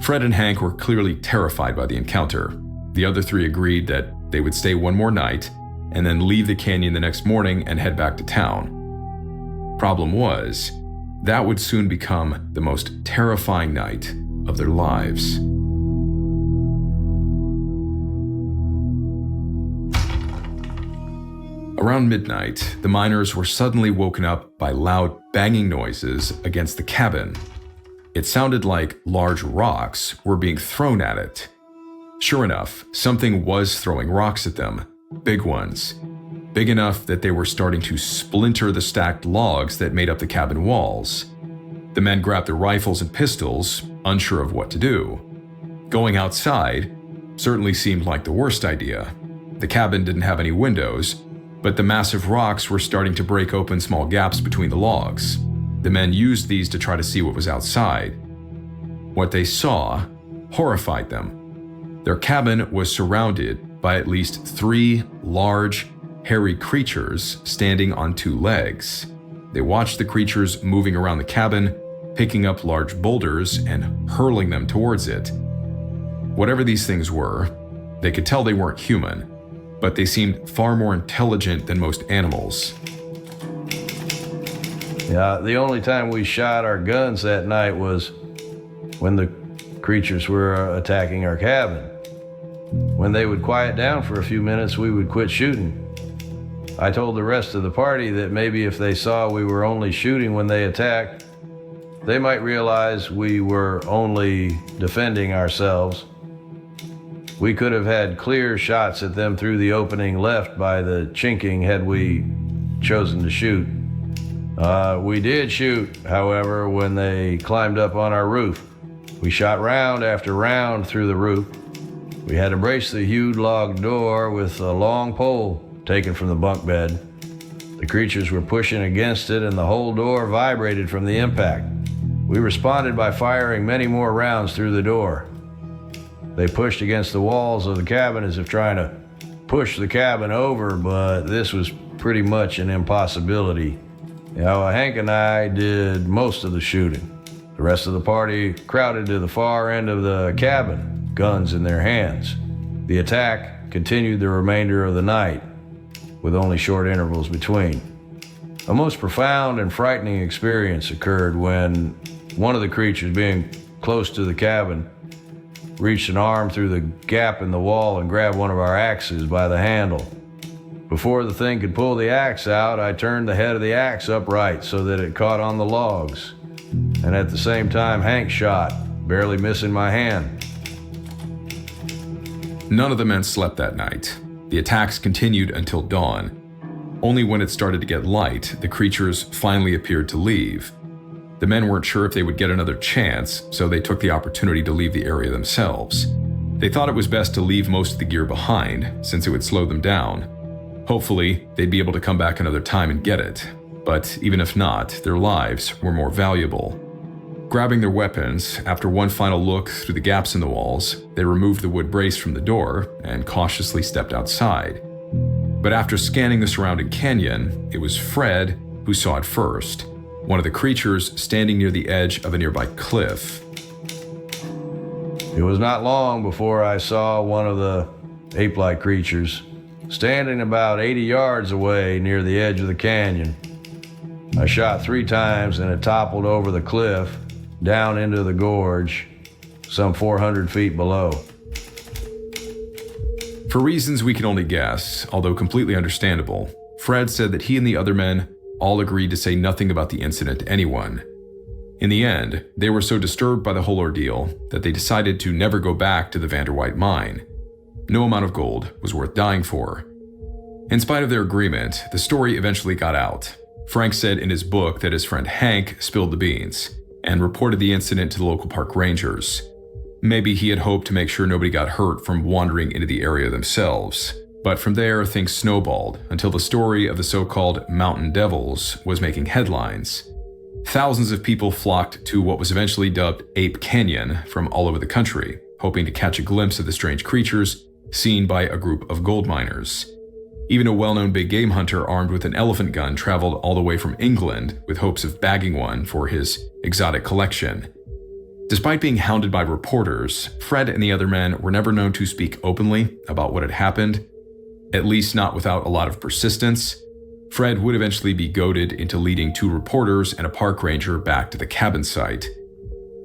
[SPEAKER 1] Fred and Hank were clearly terrified by the encounter. The other 3 agreed that they would stay one more night and then leave the canyon the next morning and head back to town. Problem was, that would soon become the most terrifying night of their lives. Around midnight, the miners were suddenly woken up by loud banging noises against the cabin. It sounded like large rocks were being thrown at it. Sure enough, something was throwing rocks at them, big ones, big enough that they were starting to splinter the stacked logs that made up the cabin walls. The men grabbed their rifles and pistols, unsure of what to do. Going outside certainly seemed like the worst idea. The cabin didn't have any windows, but the massive rocks were starting to break open small gaps between the logs. The men used these to try to see what was outside. What they saw horrified them. Their cabin was surrounded by at least 3 large, hairy creatures standing on 2 legs. They watched the creatures moving around the cabin, picking up large boulders and hurling them towards it. Whatever these things were, they could tell they weren't human, but they seemed far more intelligent than most animals.
[SPEAKER 9] Yeah, the only time we shot our guns that night was when the creatures were attacking our cabin. When they would quiet down for a few minutes, we would quit shooting. I told the rest of the party that maybe if they saw we were only shooting when they attacked, they might realize we were only defending ourselves. We could have had clear shots at them through the opening left by the chinking had we chosen to shoot. We did shoot, however, when they climbed up on our roof. We shot round after round through the roof. We had to brace the hewed log door with a long pole taken from the bunk bed. The creatures were pushing against it and the whole door vibrated from the impact. We responded by firing many more rounds through the door. They pushed against the walls of the cabin as if trying to push the cabin over, but this was pretty much an impossibility. Hank and I did most of the shooting. The rest of the party crowded to the far end of the cabin, guns in their hands. The attack continued the remainder of the night, with only short intervals between. A most profound and frightening experience occurred when one of the creatures, being close to the cabin, reached an arm through the gap in the wall and grabbed one of our axes by the handle. Before the thing could pull the axe out, I turned the head of the axe upright so that it caught on the logs. And at the same time, Hank shot, barely missing my hand.
[SPEAKER 1] None of the men slept that night. The attacks continued until dawn. Only when it started to get light, the creatures finally appeared to leave. The men weren't sure if they would get another chance, so they took the opportunity to leave the area themselves. They thought it was best to leave most of the gear behind, since it would slow them down. Hopefully, they'd be able to come back another time and get it. But even if not, their lives were more valuable. Grabbing their weapons, after one final look through the gaps in the walls, they removed the wood brace from the door and cautiously stepped outside. But after scanning the surrounding canyon, it was Fred who saw it first, one of the creatures standing near the edge of a nearby cliff.
[SPEAKER 9] It was not long before I saw one of the ape-like creatures standing about 80 yards away near the edge of the canyon. I shot 3 times and it toppled over the cliff down into the gorge, some 400 feet below.
[SPEAKER 1] For reasons we can only guess, although completely understandable, Fred said that he and the other men all agreed to say nothing about the incident to anyone. In the end, they were so disturbed by the whole ordeal that they decided to never go back to the Vanderwhite mine. No amount of gold was worth dying for. In spite of their agreement, the story eventually got out. Frank said in his book that his friend Hank spilled the beans and reported the incident to the local park rangers. Maybe he had hoped to make sure nobody got hurt from wandering into the area themselves. But from there, things snowballed until the story of the so-called Mountain Devils was making headlines. Thousands of people flocked to what was eventually dubbed Ape Canyon from all over the country, hoping to catch a glimpse of the strange creatures seen by a group of gold miners. Even a well-known big game hunter armed with an elephant gun traveled all the way from England with hopes of bagging one for his exotic collection. Despite being hounded by reporters, Fred and the other men were never known to speak openly about what had happened, at least not without a lot of persistence. Fred would eventually be goaded into leading 2 reporters and a park ranger back to the cabin site.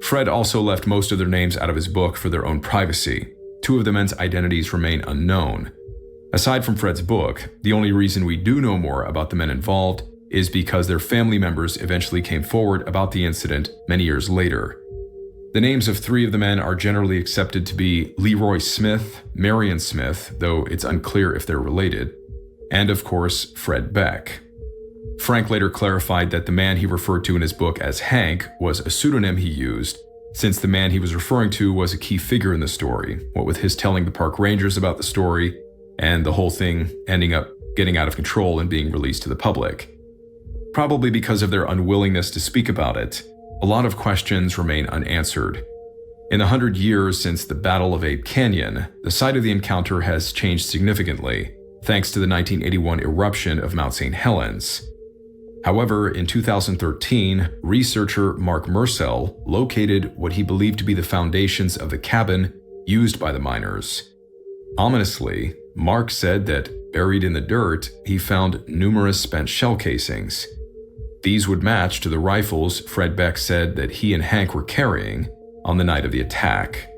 [SPEAKER 1] Fred also left most of their names out of his book for their own privacy. 2 of the men's identities remain unknown. Aside from Fred's book, the only reason we do know more about the men involved is because their family members eventually came forward about the incident many years later. The names of 3 of the men are generally accepted to be Leroy Smith, Marion Smith, though it's unclear if they're related, and of course, Fred Beck. Frank later clarified that the man he referred to in his book as Hank was a pseudonym he used, since the man he was referring to was a key figure in the story, what with his telling the park rangers about the story, and the whole thing ending up getting out of control and being released to the public. Probably because of their unwillingness to speak about it, a lot of questions remain unanswered. In the 100 years since the Battle of Ape Canyon, the site of the encounter has changed significantly, thanks to the 1981 eruption of Mount St. Helens. However, in 2013, researcher Mark Mersell located what he believed to be the foundations of the cabin used by the miners. Ominously, Mark said that, buried in the dirt, he found numerous spent shell casings. These would match to the rifles Fred Beck said that he and Hank were carrying on the night of the attack.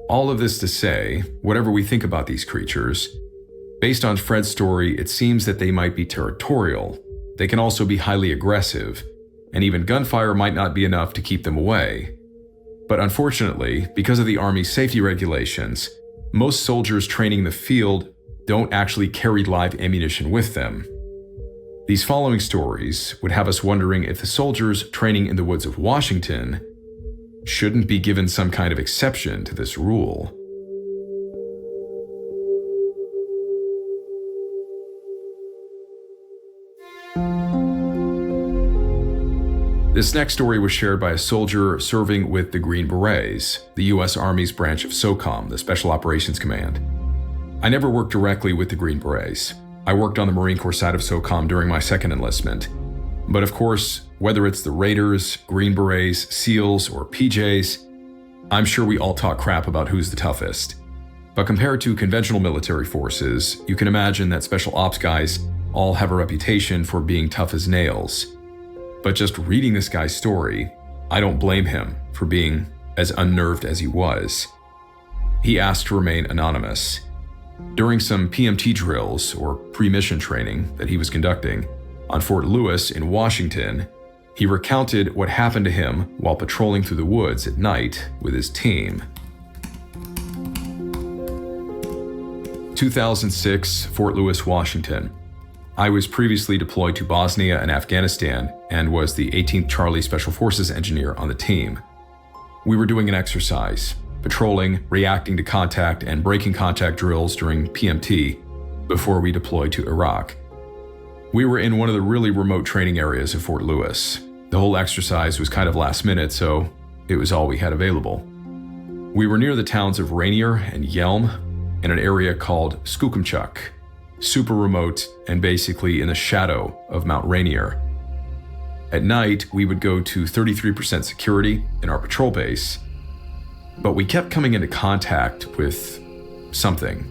[SPEAKER 1] All of this to say, whatever we think about these creatures, based on Fred's story, it seems that they might be territorial. They can also be highly aggressive, and even gunfire might not be enough to keep them away. But unfortunately, because of the Army's safety regulations, most soldiers training in the field don't actually carry live ammunition with them. These following stories would have us wondering if the soldiers training in the woods of Washington shouldn't be given some kind of exception to this rule. This next story was shared by a soldier serving with the Green Berets, the U.S. Army's branch of SOCOM, the Special Operations Command. I never worked directly with the Green Berets. I worked on the Marine Corps side of SOCOM during my second enlistment. But of course, whether it's the Raiders, Green Berets, SEALs, or PJs, I'm sure we all talk crap about who's the toughest. But compared to conventional military forces, you can imagine that special ops guys all have a reputation for being tough as nails. But just reading this guy's story, I don't blame him for being as unnerved as he was. He asked to remain anonymous. During some PMT drills, or pre-mission training, that he was conducting on Fort Lewis in Washington, he recounted what happened to him while patrolling through the woods at night with his team. 2006, Fort Lewis, Washington. I was previously deployed to Bosnia and Afghanistan and was the 18th Charlie Special Forces engineer on the team. We were doing an exercise, patrolling, reacting to contact, and breaking contact drills during PMT before we deployed to Iraq. We were in one of the really remote training areas of Fort Lewis. The whole exercise was kind of last minute, so it was all we had available. We were near the towns of Rainier and Yelm in an area called Skookumchuck, super remote and basically in the shadow of Mount Rainier. At night, we would go to 33% security in our patrol base, but we kept coming into contact with something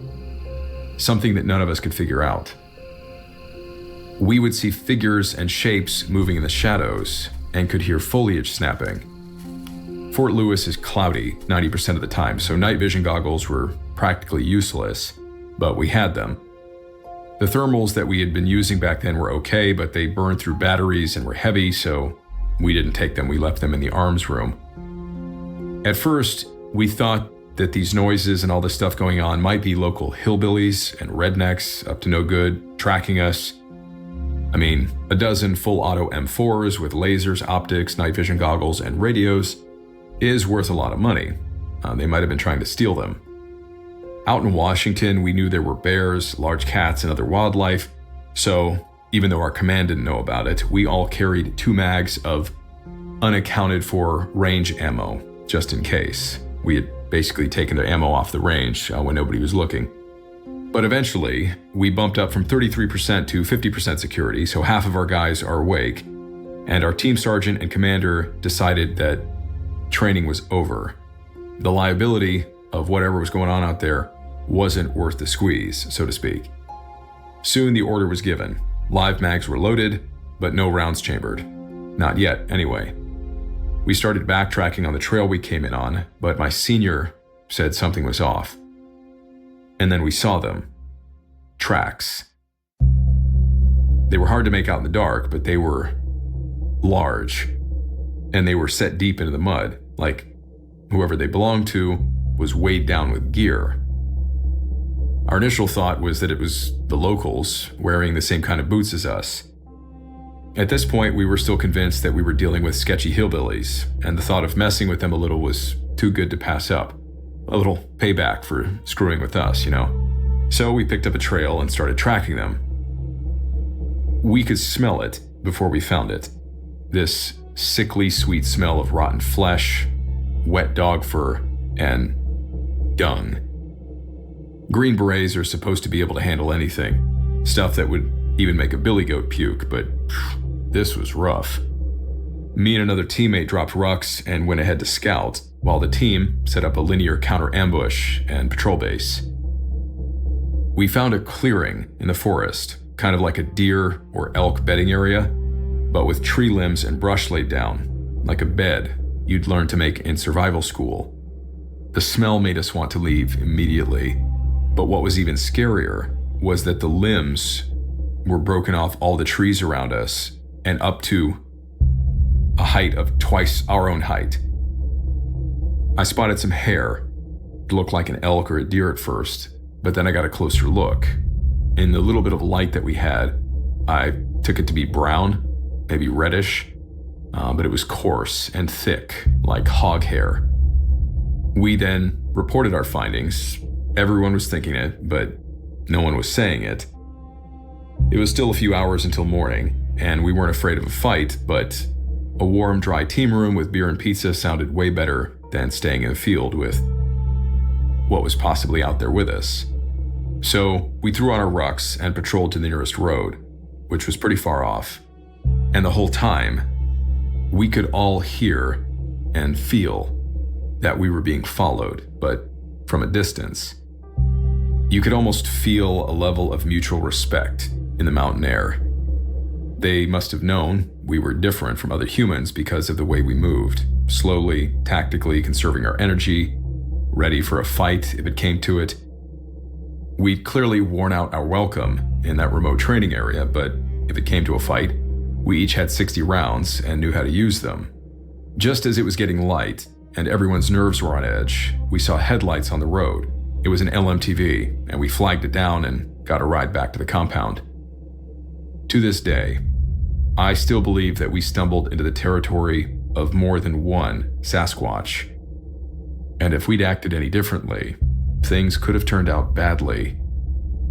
[SPEAKER 1] that none of us could figure out. We would see figures and shapes moving in the shadows and could hear foliage snapping. Fort Lewis is cloudy 90% of the time, so night vision goggles were practically useless, but we had them. The thermals that we had been using back then were okay, but they burned through batteries and were heavy, so we didn't take them. We left them in the arms room. At first, we thought that these noises and all this stuff going on might be local hillbillies and rednecks up to no good tracking us. I mean, a dozen full auto M4s with lasers, optics, night vision goggles, and radios is worth a lot of money. They might have been trying to steal them. Out in Washington, we knew there were bears, large cats, and other wildlife, so even though our command didn't know about it, we all carried 2 mags of unaccounted for range ammo, just in case. We had basically taken the ammo off the range when nobody was looking. But eventually, we bumped up from 33% to 50% security, so half of our guys are awake, and our team sergeant and commander decided that training was over. The liability of whatever was going on out there wasn't worth the squeeze, so to speak. Soon the order was given. Live mags were loaded, but no rounds chambered. Not yet, anyway. We started backtracking on the trail we came in on, but my senior said something was off. And then we saw them. Tracks. They were hard to make out in the dark, but they were large. And they were set deep into the mud, like whoever they belonged to was weighed down with gear. Our initial thought was that it was the locals wearing the same kind of boots as us. At this point, we were still convinced that we were dealing with sketchy hillbillies, and the thought of messing with them a little was too good to pass up. A little payback for screwing with us, you know. So we picked up a trail and started tracking them. We could smell it before we found it. This sickly sweet smell of rotten flesh, wet dog fur, and dung. Green Berets are supposed to be able to handle anything. Stuff that would even make a billy goat puke, but this was rough. Me and another teammate dropped rucks and went ahead to scout, while the team set up a linear counter ambush and patrol base. We found a clearing in the forest, kind of like a deer or elk bedding area, but with tree limbs and brush laid down, like a bed you'd learn to make in survival school. The smell made us want to leave immediately, but what was even scarier was that the limbs were broken off all the trees around us and up to a height of twice our own height. I spotted some hair. It looked like an elk or a deer at first, but then I got a closer look. In the little bit of light that we had, I took it to be brown, maybe reddish, but it was coarse and thick, like hog hair. We then reported our findings. Everyone was thinking it, but no one was saying it. It was still a few hours until morning, and we weren't afraid of a fight, but a warm, dry team room with beer and pizza sounded way better than staying in the field with what was possibly out there with us. So we threw on our rucks and patrolled to the nearest road, which was pretty far off. And the whole time, we could all hear and feel that we were being followed, but from a distance. You could almost feel a level of mutual respect in the mountain air. They must have known we were different from other humans because of the way we moved, slowly, tactically conserving our energy, ready for a fight if it came to it. We'd clearly worn out our welcome in that remote training area, but if it came to a fight, we each had 60 rounds and knew how to use them. Just as it was getting light and everyone's nerves were on edge, we saw headlights on the road. It was an LMTV, and we flagged it down and got a ride back to the compound. To this day, I still believe that we stumbled into the territory of more than one Sasquatch. And if we'd acted any differently, things could have turned out badly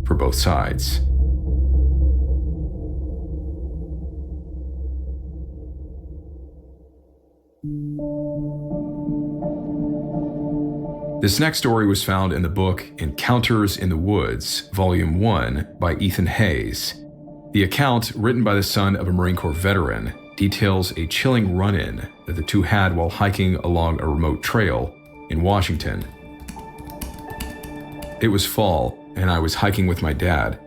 [SPEAKER 1] for both sides. This next story was found in the book Encounters in the Woods, Volume 1 by Ethan Hayes. The account, written by the son of a Marine Corps veteran, details a chilling run-in that the two had while hiking along a remote trail in Washington. It was fall, and I was hiking with my dad.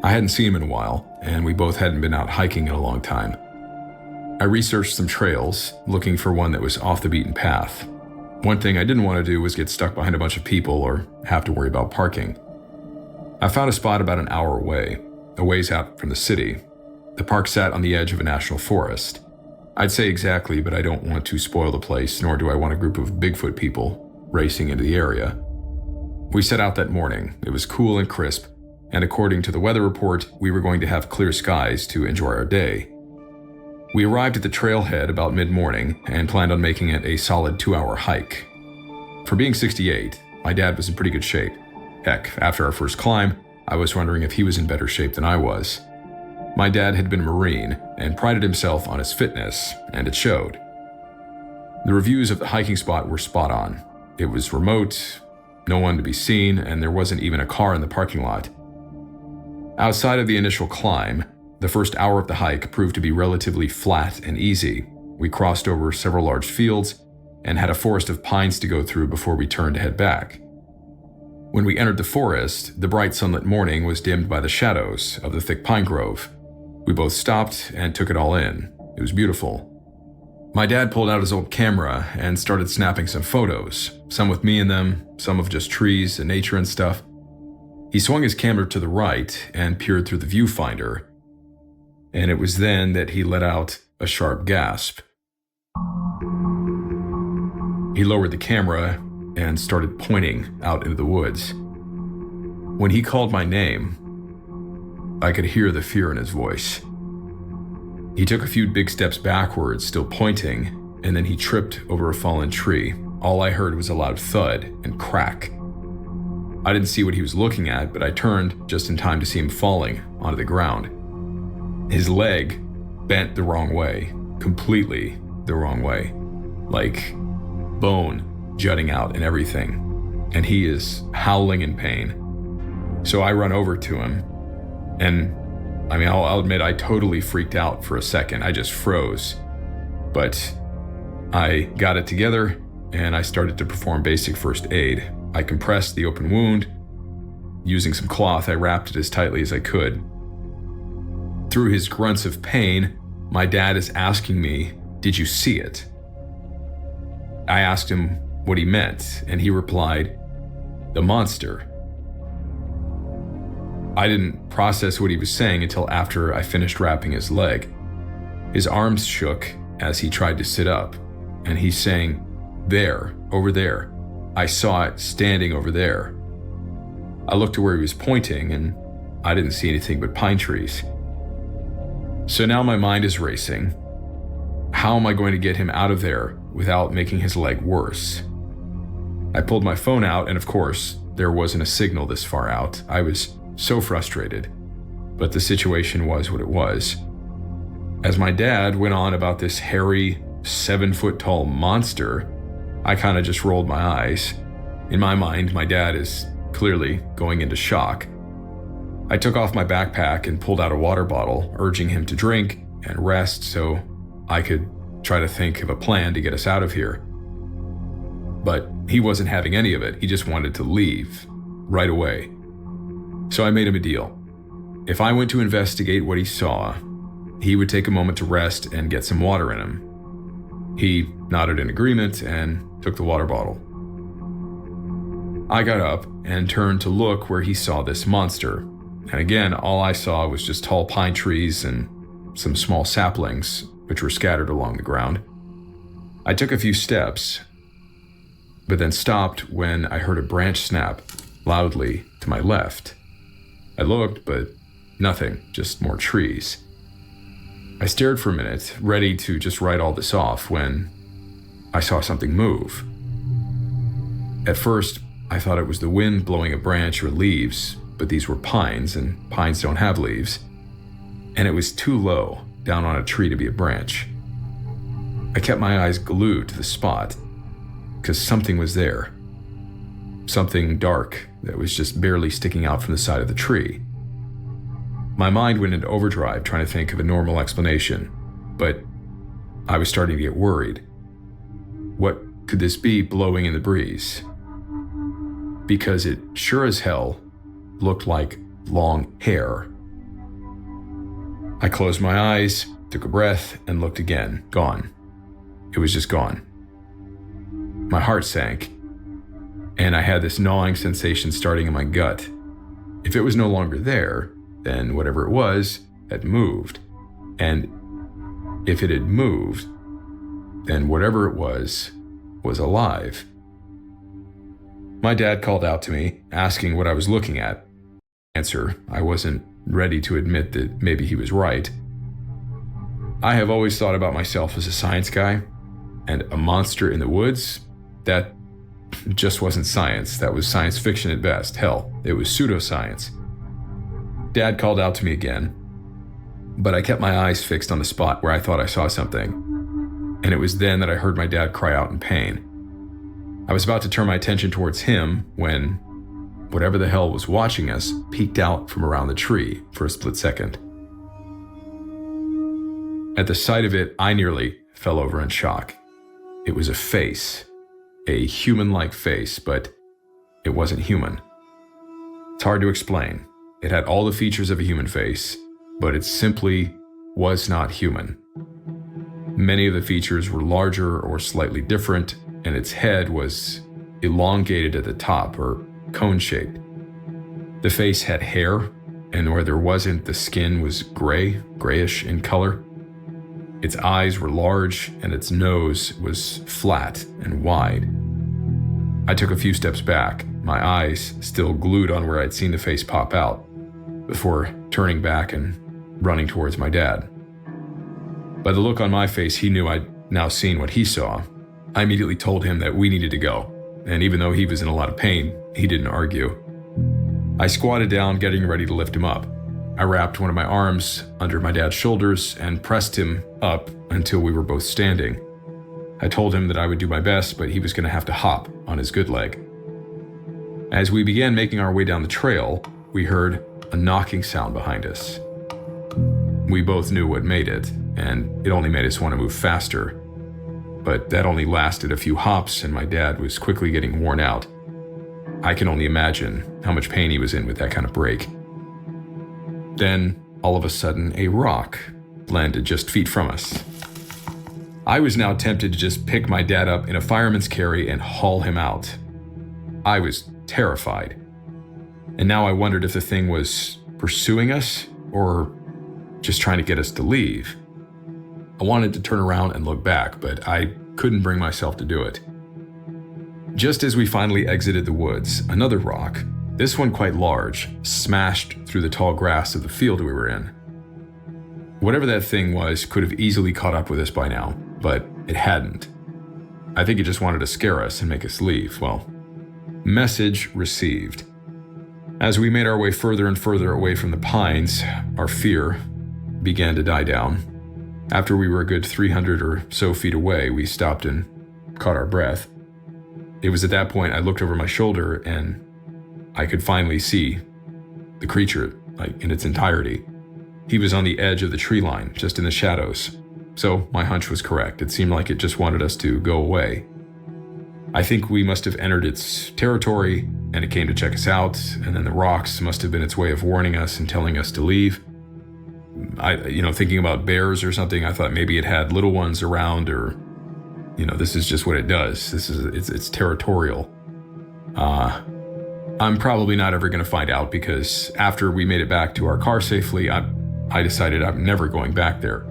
[SPEAKER 1] I hadn't seen him in a while, and we both hadn't been out hiking in a long time. I researched some trails, looking for one that was off the beaten path. One thing I didn't want to do was get stuck behind a bunch of people or have to worry about parking. I found a spot about an hour away, a ways out from the city. The park sat on the edge of a national forest. I'd say exactly, but I don't want to spoil the place, nor do I want a group of Bigfoot people racing into the area. We set out that morning. It was cool and crisp, and according to the weather report, we were going to have clear skies to enjoy our day. We arrived at the trailhead about mid-morning and planned on making it a solid 2-hour hike. For being 68, my dad was in pretty good shape. Heck, after our first climb, I was wondering if he was in better shape than I was. My dad had been a Marine and prided himself on his fitness, and it showed. The reviews of the hiking spot were spot on. It was remote, no one to be seen, and there wasn't even a car in the parking lot. Outside of the initial climb, the first hour of the hike proved to be relatively flat and easy. We crossed over several large fields and had a forest of pines to go through before we turned to head back. When we entered the forest, the bright sunlit morning was dimmed by the shadows of the thick pine grove. We both stopped and took it all in. It was beautiful. My dad pulled out his old camera and started snapping some photos, some with me in them, some of just trees and nature and stuff. He swung his camera to the right and peered through the viewfinder, and it was then that he let out a sharp gasp. He lowered the camera and started pointing out into the woods. When he called my name, I could hear the fear in his voice. He took a few big steps backwards, still pointing, and then he tripped over a fallen tree. All I heard was a loud thud and crack. I didn't see what he was looking at, but I turned just in time to see him falling onto the ground. His leg bent the wrong way, completely the wrong way, like bone jutting out and everything, and he is howling in pain. So I run over to him, and I'll admit I totally freaked out for a second. I just froze. But I got it together, and I started to perform basic first aid. I compressed the open wound. Using some cloth, I wrapped it as tightly as I could. Through his grunts of pain, my dad is asking me, "Did you see it?" I asked him what he meant, and he replied, "The monster." I didn't process what he was saying until after I finished wrapping his leg. His arms shook as he tried to sit up, and he's saying, "There, over there. I saw it standing over there." I looked to where he was pointing, and I didn't see anything but pine trees. So now my mind is racing. How am I going to get him out of there without making his leg worse? I pulled my phone out, and of course, there wasn't a signal this far out. I was so frustrated, but the situation was what it was. As my dad went on about this hairy, 7-foot-tall monster, I kind of just rolled my eyes. In my mind, my dad is clearly going into shock. I took off my backpack and pulled out a water bottle, urging him to drink and rest so I could try to think of a plan to get us out of here. But he wasn't having any of it. He just wanted to leave right away. So I made him a deal. If I went to investigate what he saw, he would take a moment to rest and get some water in him. He nodded in agreement and took the water bottle. I got up and turned to look where he saw this monster. And again, all I saw was just tall pine trees and some small saplings, which were scattered along the ground. I took a few steps, but then stopped when I heard a branch snap loudly to my left. I looked, but nothing, just more trees. I stared for a minute, ready to just write all this off, when I saw something move. At first, I thought it was the wind blowing a branch or leaves, but these were pines, and pines don't have leaves. And it was too low down on a tree to be a branch. I kept my eyes glued to the spot, because something was there. Something dark that was just barely sticking out from the side of the tree. My mind went into overdrive trying to think of a normal explanation, but I was starting to get worried. What could this be blowing in the breeze? Because it sure as hell looked like long hair. I closed my eyes, took a breath, and looked again. Gone. It was just gone. My heart sank, and I had this gnawing sensation starting in my gut. If it was no longer there, then whatever it was had moved. And if it had moved, then whatever it was alive. My dad called out to me, asking what I was looking at. Answer, I wasn't ready to admit that maybe he was right. I have always thought about myself as a science guy, and a monster in the woods, that just wasn't science. That was science fiction at best. Hell, it was pseudoscience. Dad called out to me again, but I kept my eyes fixed on the spot where I thought I saw something, and it was then that I heard my dad cry out in pain. I was about to turn my attention towards him when whatever the hell was watching us peeked out from around the tree for a split second. At the sight of it, I nearly fell over in shock. It was a face, a human-like face, but it wasn't human. It's hard to explain. It had all the features of a human face, but it simply was not human. Many of the features were larger or slightly different, and its head was elongated at the top or cone-shaped. The face had hair, and where there wasn't, the skin was grayish in color. Its eyes were large, and its nose was flat and wide. I took a few steps back, my eyes still glued on where I'd seen the face pop out, before turning back and running towards my dad. By the look on my face, he knew I'd now seen what he saw. I immediately told him that we needed to go, and even though he was in a lot of pain, he didn't argue. I squatted down, getting ready to lift him up. I wrapped one of my arms under my dad's shoulders and pressed him up until we were both standing. I told him that I would do my best, but he was going to have to hop on his good leg. As we began making our way down the trail, we heard a knocking sound behind us. We both knew what made it, and it only made us want to move faster. But that only lasted a few hops, and my dad was quickly getting worn out. I can only imagine how much pain he was in with that kind of break. Then, all of a sudden, a rock landed just feet from us. I was now tempted to just pick my dad up in a fireman's carry and haul him out. I was terrified. And now I wondered if the thing was pursuing us or just trying to get us to leave. I wanted to turn around and look back, but I couldn't bring myself to do it. Just as we finally exited the woods, another rock, this one quite large, smashed through the tall grass of the field we were in. Whatever that thing was could have easily caught up with us by now, but it hadn't. I think it just wanted to scare us and make us leave. Well, message received. As we made our way further and further away from the pines, our fear began to die down. After we were a good 300 or so feet away, we stopped and caught our breath. It was at that point I looked over my shoulder and I could finally see the creature, like in its entirety. He was on the edge of the tree line, just in the shadows. So my hunch was correct. It seemed like it just wanted us to go away. I think we must have entered its territory and it came to check us out, and then the rocks must have been its way of warning us and telling us to leave. Thinking about bears or something, I thought maybe it had little ones around, or, this is just what it does. It's territorial. I'm probably not ever going to find out, because after we made it back to our car safely, I decided I'm never going back there.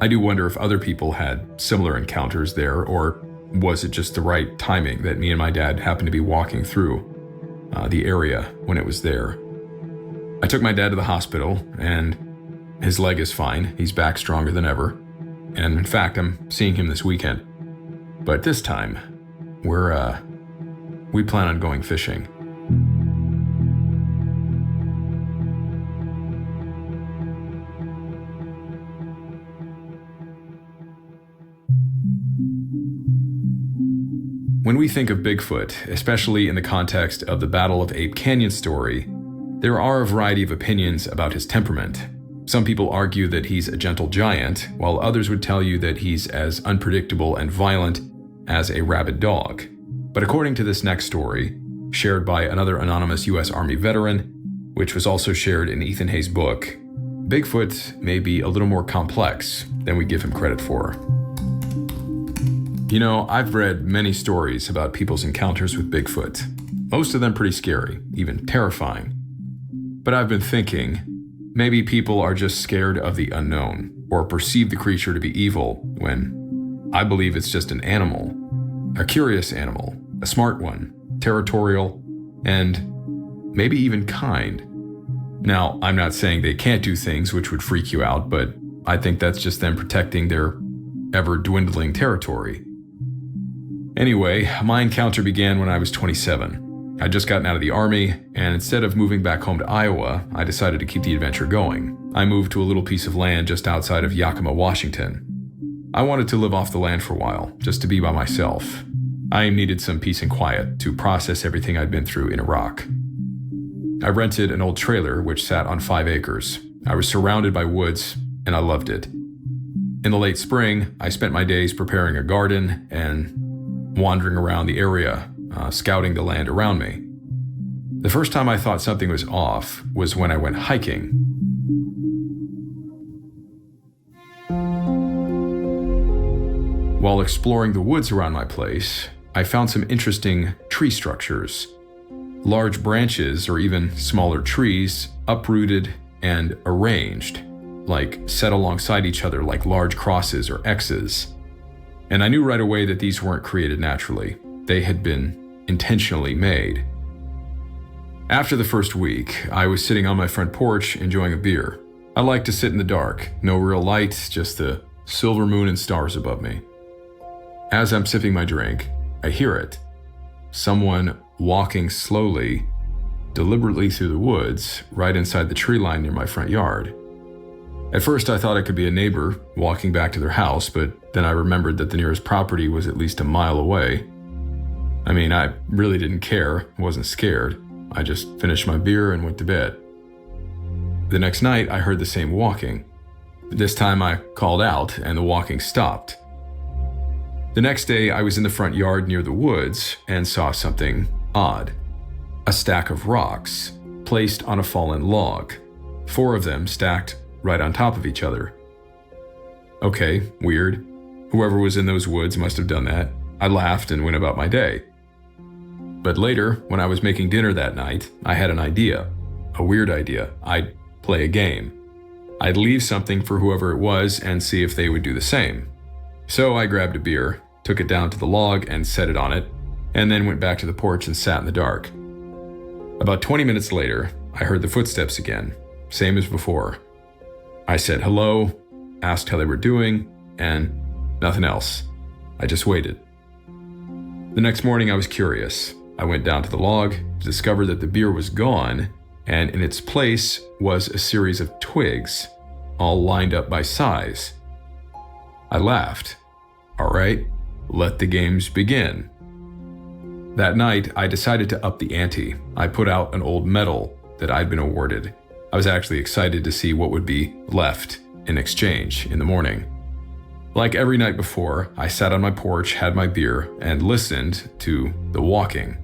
[SPEAKER 1] I do wonder if other people had similar encounters there, or was it just the right timing that me and my dad happened to be walking through the area when it was there. I took my dad to the hospital, and his leg is fine. He's back stronger than ever. And in fact, I'm seeing him this weekend. But this time, we plan on going fishing. When we think of Bigfoot, especially in the context of the Battle of Ape Canyon story, there are a variety of opinions about his temperament. Some people argue that he's a gentle giant, while others would tell you that he's as unpredictable and violent as a rabid dog. But according to this next story, shared by another anonymous U.S. Army veteran, which was also shared in Ethan Hayes' book, Bigfoot may be a little more complex than we give him credit for. I've read many stories about people's encounters with Bigfoot, most of them pretty scary, even terrifying. But I've been thinking, maybe people are just scared of the unknown, or perceive the creature to be evil, when I believe it's just an animal, a curious animal, a smart one, territorial, and maybe even kind. Now, I'm not saying they can't do things which would freak you out, but I think that's just them protecting their ever-dwindling territory. Anyway, my encounter began when I was 27. I'd just gotten out of the Army, and instead of moving back home to Iowa, I decided to keep the adventure going. I moved to a little piece of land just outside of Yakima, Washington. I wanted to live off the land for a while, just to be by myself. I needed some peace and quiet to process everything I'd been through in Iraq. I rented an old trailer which sat on 5 acres. I was surrounded by woods, and I loved it. In the late spring, I spent my days preparing a garden and wandering around the area, scouting the land around me. The first time I thought something was off was when I went hiking. While exploring the woods around my place, I found some interesting tree structures. Large branches or even smaller trees uprooted and arranged, like set alongside each other like large crosses or X's. And I knew right away that these weren't created naturally. They had been intentionally made. After the first week, I was sitting on my front porch enjoying a beer. I like to sit in the dark, no real light, just the silver moon and stars above me. As I'm sipping my drink, I hear it. Someone walking slowly, deliberately through the woods, right inside the tree line near my front yard. At first I thought it could be a neighbor walking back to their house, but then I remembered that the nearest property was at least a mile away. I mean, I really didn't care, wasn't scared. I just finished my beer and went to bed. The next night I heard the same walking. This time I called out and the walking stopped. The next day I was in the front yard near the woods and saw something odd. A stack of rocks placed on a fallen log. 4 of them stacked right on top of each other. Okay, weird. Whoever was in those woods must have done that. I laughed and went about my day. But later, when I was making dinner that night, I had an idea. A weird idea. I'd play a game. I'd leave something for whoever it was and see if they would do the same. So I grabbed a beer, took it down to the log and set it on it, and then went back to the porch and sat in the dark. About 20 minutes later, I heard the footsteps again, same as before. I said hello, asked how they were doing, and nothing else. I just waited. The next morning I was curious. I went down to the log to discover that the beer was gone, and in its place was a series of twigs, all lined up by size. I laughed. All right, let the games begin. That night, I decided to up the ante. I put out an old medal that I'd been awarded. I was actually excited to see what would be left in exchange in the morning. Like every night before, I sat on my porch, had my beer, and listened to the walking.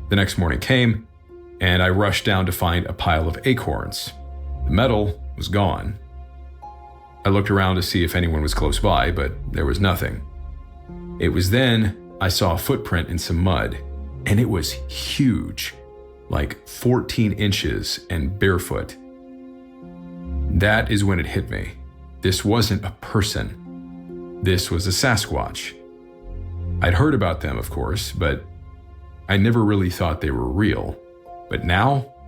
[SPEAKER 1] The next morning came, and I rushed down to find a pile of acorns. The medal was gone. I looked around to see if anyone was close by, but there was nothing. It was then I saw a footprint in some mud, and it was huge, like 14 inches and barefoot. That is when it hit me. This wasn't a person. This was a Sasquatch. I'd heard about them, of course, but I never really thought they were real. But now,